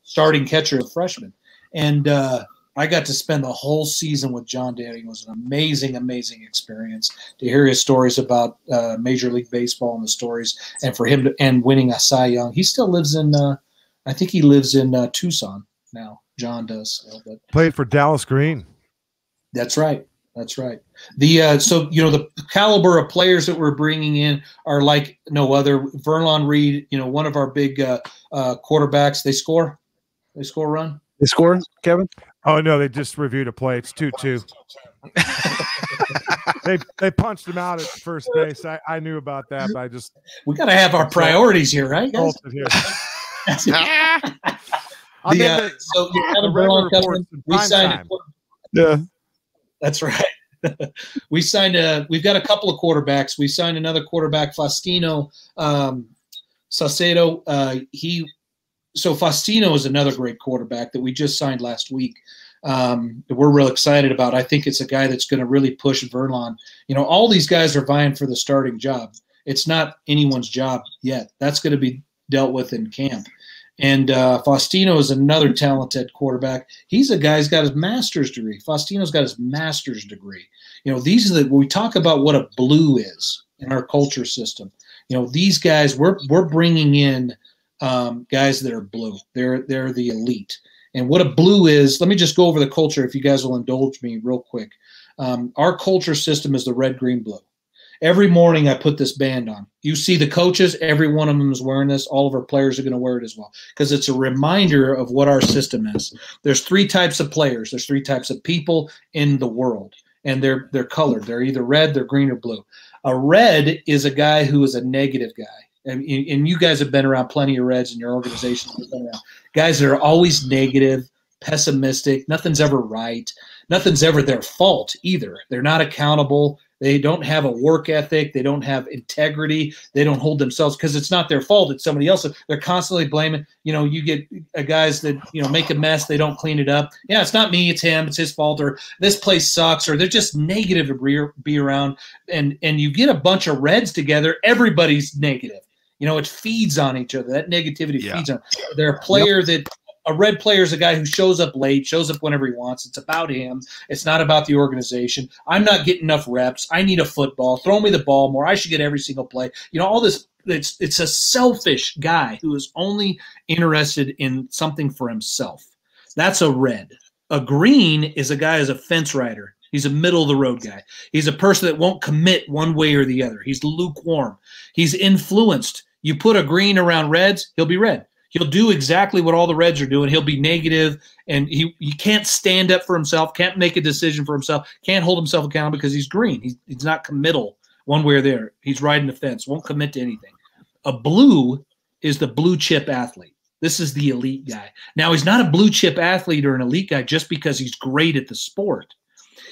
Starting catcher as a freshman. And I got to spend the whole season with John Denny. It was an amazing, amazing experience to hear his stories about Major League Baseball and the stories, and for him and winning a Cy Young. He still lives in I think he lives in Tucson now. John does. Played for Dallas Green. That's right. That's right. The caliber of players that we're bringing in are like no other. Verlon Reed, one of our big quarterbacks. They score a run. They score, Kevin? Oh no, they just reviewed a play. It's 2-2. They punched him out at first base. I knew about that, but we got to have our priorities here, right, guys? We signed. Yeah. That's right. We've got a couple of quarterbacks. We signed another quarterback, Faustino Saucedo. Faustino is another great quarterback that we just signed last week. That we're real excited about. I think it's a guy that's going to really push Verlon. All these guys are vying for the starting job. It's not anyone's job yet. That's going to be dealt with in camp. And Faustino is another talented quarterback. He's a guy who's got his master's degree. Faustino's got his master's degree. These are we talk about what a blue is in our culture system. These guys, we're bringing in guys that are blue. They're the elite. And what a blue is, let me just go over the culture if you guys will indulge me real quick. Our culture system is the red, green, blue. Every morning I put this band on. You see the coaches, every one of them is wearing this. All of our players are going to wear it as well because it's a reminder of what our system is. There's 3 types of players. There's 3 types of people in the world, and they're colored. They're either red, they're green, or blue. A red is a guy who is a negative guy. And you guys have been around plenty of reds in your organization. Guys that are always negative, pessimistic. Nothing's ever right. Nothing's ever their fault either. They're not accountable. They don't have a work ethic. They don't have integrity. They don't hold themselves because it's not their fault. It's somebody else. They're constantly blaming. You get guys that, make a mess. They don't clean it up. Yeah, it's not me. It's him. It's his fault. Or this place sucks. Or they're just negative to be around. And you get a bunch of reds together. Everybody's negative. It feeds on each other. That negativity feeds on. They're a player that – a red player is a guy who shows up late, shows up whenever he wants. It's about him. It's not about the organization. I'm not getting enough reps. I need a football. Throw me the ball more. I should get every single play. All this. It's a selfish guy who is only interested in something for himself. That's a red. A green is a guy who's a fence rider. He's a middle-of-the-road guy. He's a person that won't commit one way or the other. He's lukewarm. He's influenced. You put a green around reds, he'll be red. He'll do exactly what all the reds are doing. He'll be negative, and he can't stand up for himself, can't make a decision for himself, can't hold himself accountable because he's green. He's not committal one way or the other. He's riding the fence, won't commit to anything. A blue is the blue chip athlete. This is the elite guy. Now, he's not a blue chip athlete or an elite guy just because he's great at the sport.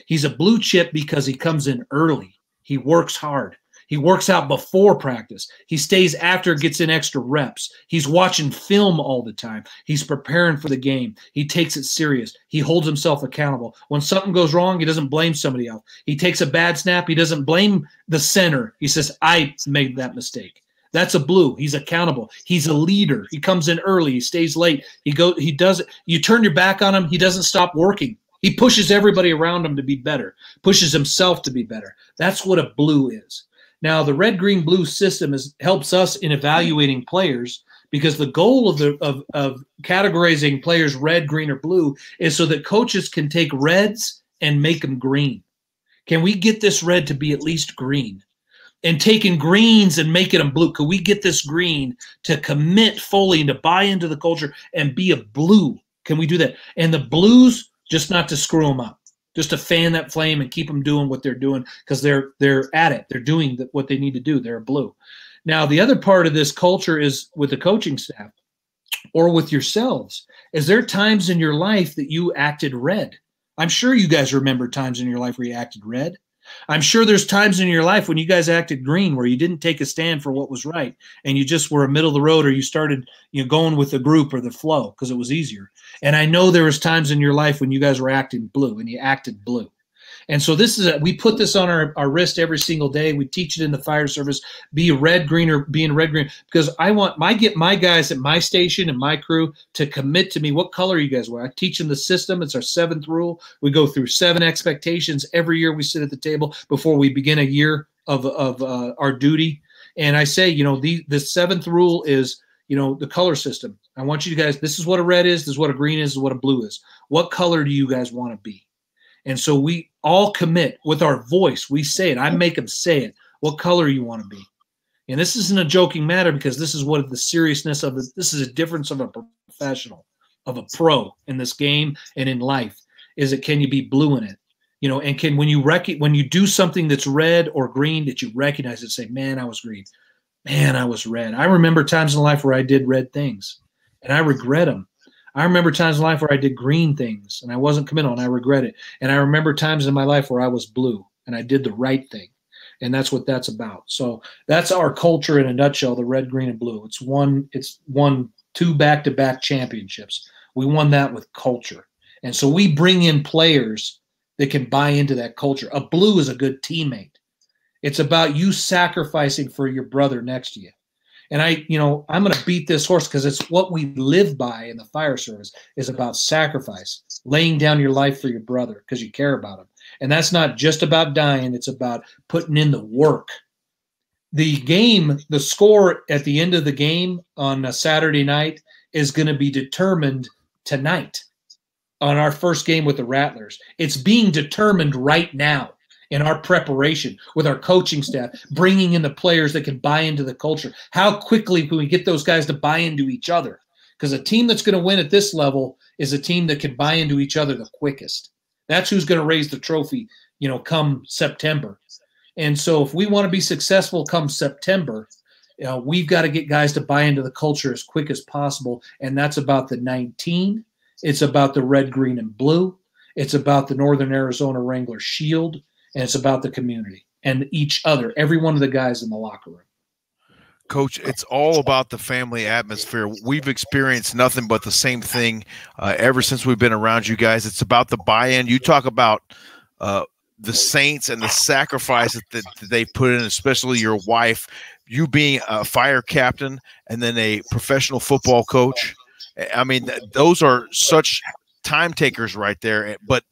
He's a blue chip because he comes in early. He works hard. He works out before practice. He stays after, gets in extra reps. He's watching film all the time. He's preparing for the game. He takes it serious. He holds himself accountable. When something goes wrong, he doesn't blame somebody else. He takes a bad snap. He doesn't blame the center. He says, I made that mistake. That's a blue. He's accountable. He's a leader. He comes in early. He stays late. He does it. You turn your back on him, he doesn't stop working. He pushes everybody around him to be better, pushes himself to be better. That's what a blue is. Now, the red, green, blue system helps us in evaluating players because the goal of categorizing players red, green, or blue is so that coaches can take reds and make them green. Can we get this red to be at least green? And taking greens and making them blue. Could we get this green to commit fully and to buy into the culture and be a blue? Can we do that? And the blues, just not to screw them up. Just to fan that flame and keep them doing what they're doing because they're at it. They're doing what they need to do. They're blue. Now, the other part of this culture is with the coaching staff or with yourselves. Is there times in your life that you acted red? I'm sure you guys remember times in your life where you acted red. I'm sure there's times in your life when you guys acted green where you didn't take a stand for what was right and you just were a middle of the road or you started going with the group or the flow because it was easier. And I know there was times in your life when you guys were acting blue and you acted blue. And so we put this on our wrist every single day. We teach it in the fire service, be red, green, or being red, green, because I want my guys at my station and my crew to commit to me. What color you guys wear? I teach them the system. It's our 7th rule. We go through 7 expectations. Every year we sit at the table before we begin a year of our duty. And I say, the 7th rule is, the color system. I want you guys, this is what a red is, this is what a green is, this is what a blue is. What color do you guys want to be? And so we all commit with our voice. We say it. I make them say it. What color you want to be? And this isn't a joking matter because this is what the seriousness of it. This is a difference of a professional, of a pro in this game and in life. Is it, can you be blue in it? And when you do something that's red or green, that you recognize it, say, man, I was green. Man, I was red. I remember times in life where I did red things and I regret them. I remember times in life where I did green things and I wasn't committal and I regret it. And I remember times in my life where I was blue and I did the right thing. And that's what that's about. So that's our culture in a nutshell, the red, green, and blue. It's won 2 back-to-back championships. We won that with culture. And so we bring in players that can buy into that culture. A blue is a good teammate. It's about you sacrificing for your brother next to you. And I'm going to beat this horse because it's what we live by in the fire service is about sacrifice, laying down your life for your brother because you care about him. And that's not just about dying. It's about putting in the work. The score at the end of the game on a Saturday night is going to be determined tonight on our first game with the Rattlers. It's being determined right now. In our preparation with our coaching staff, bringing in the players that can buy into the culture. How quickly can we get those guys to buy into each other? Because a team that's going to win at this level is a team that can buy into each other the quickest. That's who's going to raise the trophy, come September. And so if we want to be successful come September, we've got to get guys to buy into the culture as quick as possible. And that's about the 19. It's about the red, green, and blue. It's about the Northern Arizona Wranglers shield. And it's about the community and each other, every one of the guys in the locker room. Coach, it's all about the family atmosphere. We've experienced nothing but the same thing ever since we've been around you guys. It's about the buy-in. You talk about the Saints and the sacrifice that they put in, especially your wife, you being a fire captain and then a professional football coach. I mean, those are such time takers right there, but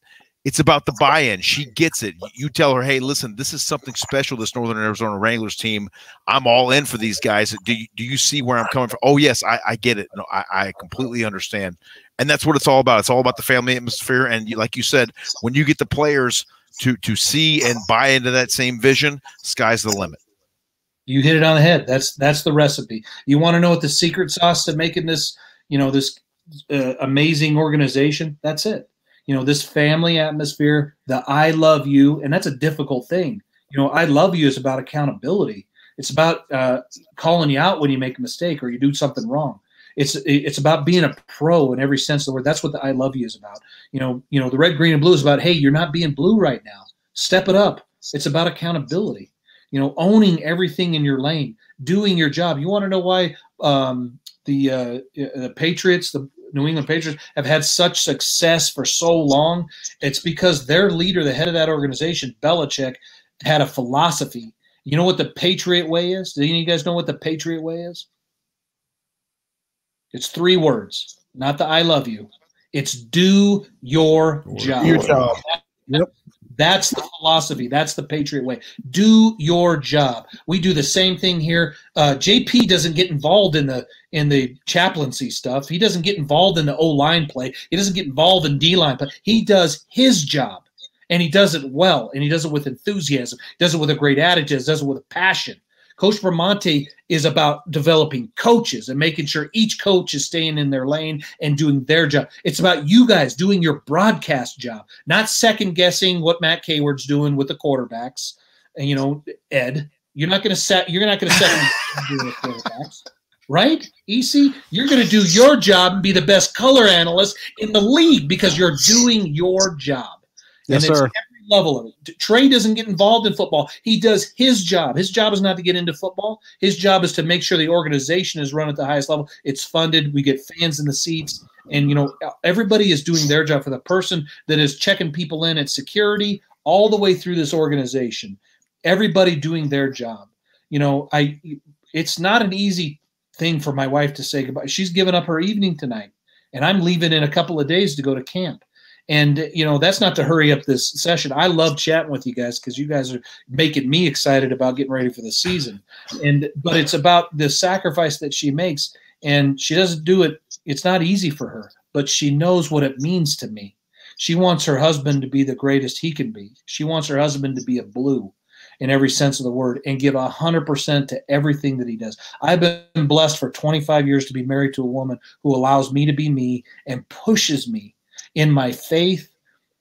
it's about the buy-in. She gets it. You tell her, hey, listen, this is something special, this Northern Arizona Wranglers team. I'm all in for these guys. Do you see where I'm coming from? Oh, yes, I get it. No, I completely understand. And that's what it's all about. It's all about the family atmosphere. And like you said, when you get the players to see and buy into that same vision, sky's the limit. You hit it on the head. That's the recipe. You want to know what the secret sauce to making this, this amazing organization? That's it. This family atmosphere, the I love you, and that's a difficult thing. I love you is about accountability. It's about calling you out when you make a mistake or you do something wrong. It's about being a pro in every sense of the word. That's what the I love you is about. The red, green, and blue is about, hey, you're not being blue right now. Step it up. It's about accountability. Owning everything in your lane, doing your job. You want to know why the Patriots, the New England Patriots, have had such success for so long? It's because their leader, the head of that organization, Belichick, had a philosophy. You know what the Patriot way is? Do any of you guys know what the Patriot way is? It's 3 words, not the I love you. It's do your job. Your job. Yep. That's the philosophy. That's the Patriot way. Do your job. We do the same thing here. JP doesn't get involved in the chaplaincy stuff. He doesn't get involved in the O-line play. He doesn't get involved in D-line play. He does his job, and he does it well, and he does it with enthusiasm. He does it with a great attitude. He does it with a passion. Coach Bramante is about developing coaches and making sure each coach is staying in their lane and doing their job. It's about you guys doing your broadcast job, not second guessing what Matt Caward's doing with the quarterbacks. And Ed, you're not going to second the quarterbacks, right? EC, you're going to do your job and be the best color analyst in the league because you're doing your job. Yes, sir. Level of it. Trey doesn't get involved in football. He does his job. His job is not to get into football. His job is to make sure the organization is run at the highest level. It's funded. We get fans in the seats. And, everybody is doing their job, for the person that is checking people in at security all the way through this organization. Everybody doing their job. It's not an easy thing for my wife to say goodbye. She's given up her evening tonight, and I'm leaving in a couple of days to go to camp. And, that's not to hurry up this session. I love chatting with you guys because you guys are making me excited about getting ready for the season. But it's about the sacrifice that she makes, and she doesn't do it. It's not easy for her, but she knows what it means to me. She wants her husband to be the greatest he can be. She wants her husband to be a blue in every sense of the word and give 100% to everything that he does. I've been blessed for 25 years to be married to a woman who allows me to be me and pushes me in my faith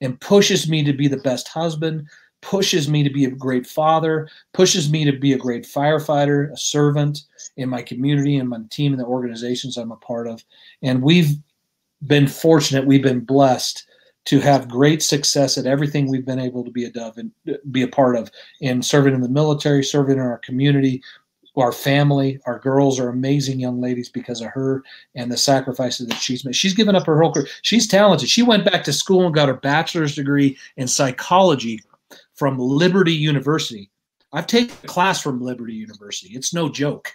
and pushes me to be the best husband, pushes me to be a great father, pushes me to be a great firefighter, a servant in my community and my team and the organizations I'm a part of. And we've been fortunate, we've been blessed to have great success at everything we've been able to be a part of in serving in the military, serving in our community, our family. Our girls are amazing young ladies because of her and the sacrifices that she's made. She's given up her whole career. She's talented. She went back to school and got her bachelor's degree in psychology from Liberty University. I've taken a class from Liberty University. It's no joke.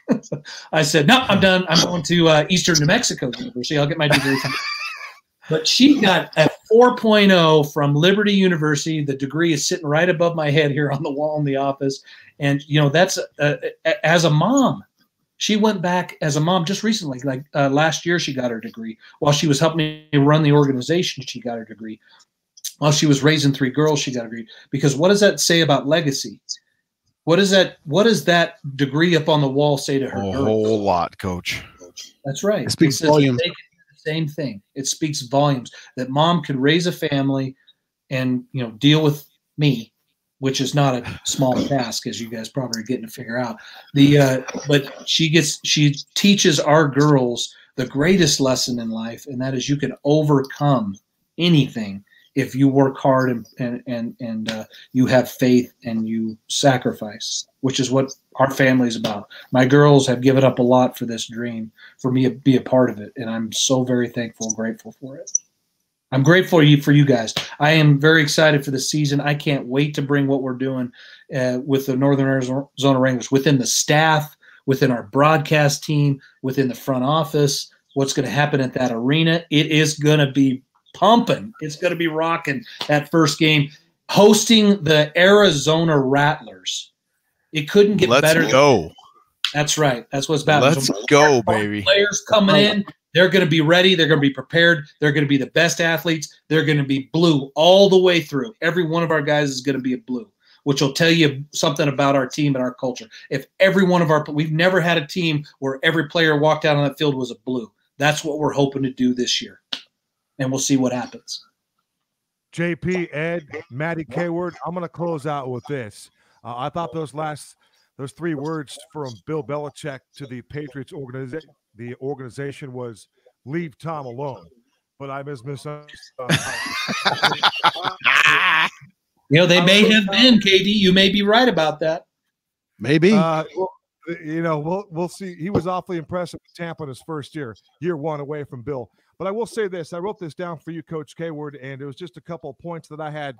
I said, no, I'm done. I'm going to Eastern New Mexico University. I'll get my degree from But she got a 4.0 from Liberty University. The degree is sitting right above my head here on the wall in the office. And, that's as a mom. She went back as a mom just recently, last year she got her degree. While she was helping me run the organization, she got her degree. While she was raising 3 girls, she got a degree. Because what does that say about legacy? What does that degree up on the wall say to her? A whole lot, Coach. That's right. It speaks volumes. Same thing. It speaks volumes that mom could raise a family and deal with me, which is not a small task, as you guys probably are getting to figure out. But she teaches our girls the greatest lesson in life, and that is you can overcome anything if you work hard and you have faith and you sacrifice, which is what our family is about. My girls have given up a lot for this dream, for me to be a part of it, and I'm so very thankful and grateful for it. I'm grateful for you guys. I am very excited for the season. I can't wait to bring what we're doing with the Northern Arizona Wranglers, within the staff, within our broadcast team, within the front office, what's going to happen at that arena. It is going to be pumping. It's going to be rocking that first game. Hosting the Arizona Rattlers. It couldn't get better. Let's go. That's right. That's what's about. Let's go, baby. Players coming in. They're going to be ready. They're going to be prepared. They're going to be the best athletes. They're going to be blue all the way through. Every one of our guys is going to be a blue. which will tell you something about our team and our culture. If every one of we've never had a team where every player walked out on that field was a blue. That's what we're hoping to do this year, and we'll see what happens. JP, Ed, Matty Caward, I'm going to close out with this. I thought those 3 words from Bill Belichick to the Patriots organization was "leave Tom alone," but I misunderstood. They may have been, KD. You may be right about that. Maybe. We'll see. He was awfully impressive with Tampa in his first year 1 away from Bill. But I will say this. I wrote this down for you, Coach Caward, and it was just a couple of points that I had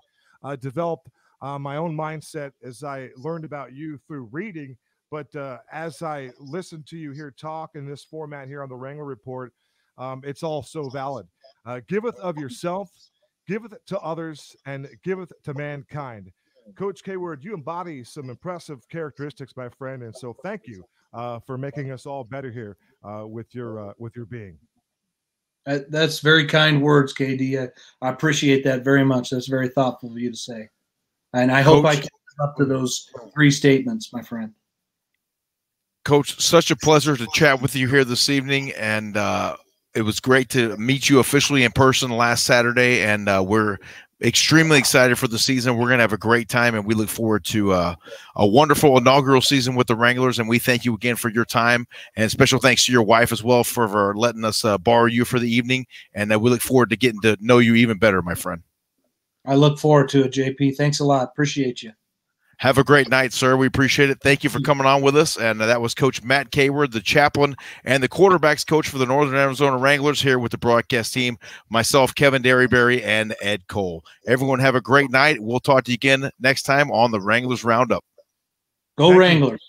developed my own mindset as I learned about you through reading. But as I listened to you here talk in this format here on the Wrangler Report, it's all so valid. Giveth of yourself, giveth to others, and giveth to mankind. Coach Caward, you embody some impressive characteristics, my friend, and so thank you for making us all better here with your being. That's very kind words, KD. I appreciate that very much. That's very thoughtful of you to say. And I hope I can live up to those 3 statements, my friend. Coach, such a pleasure to chat with you here this evening, and it was great to meet you officially in person last Saturday, and we're extremely excited for the season. We're going to have a great time, and we look forward to a wonderful inaugural season with the Wranglers, and we thank you again for your time, and special thanks to your wife as well for letting us borrow you for the evening, and we look forward to getting to know you even better, my friend. I look forward to it, JP. Thanks a lot. Appreciate you. Have a great night, sir. We appreciate it. Thank you for coming on with us. And that was Coach Matt Caward, the chaplain and the quarterbacks coach for the Northern Arizona Wranglers here with the broadcast team. Myself, Kevin Derryberry, and Ed Cole. Everyone have a great night. We'll talk to you again next time on the Wranglers Roundup. Go Wranglers.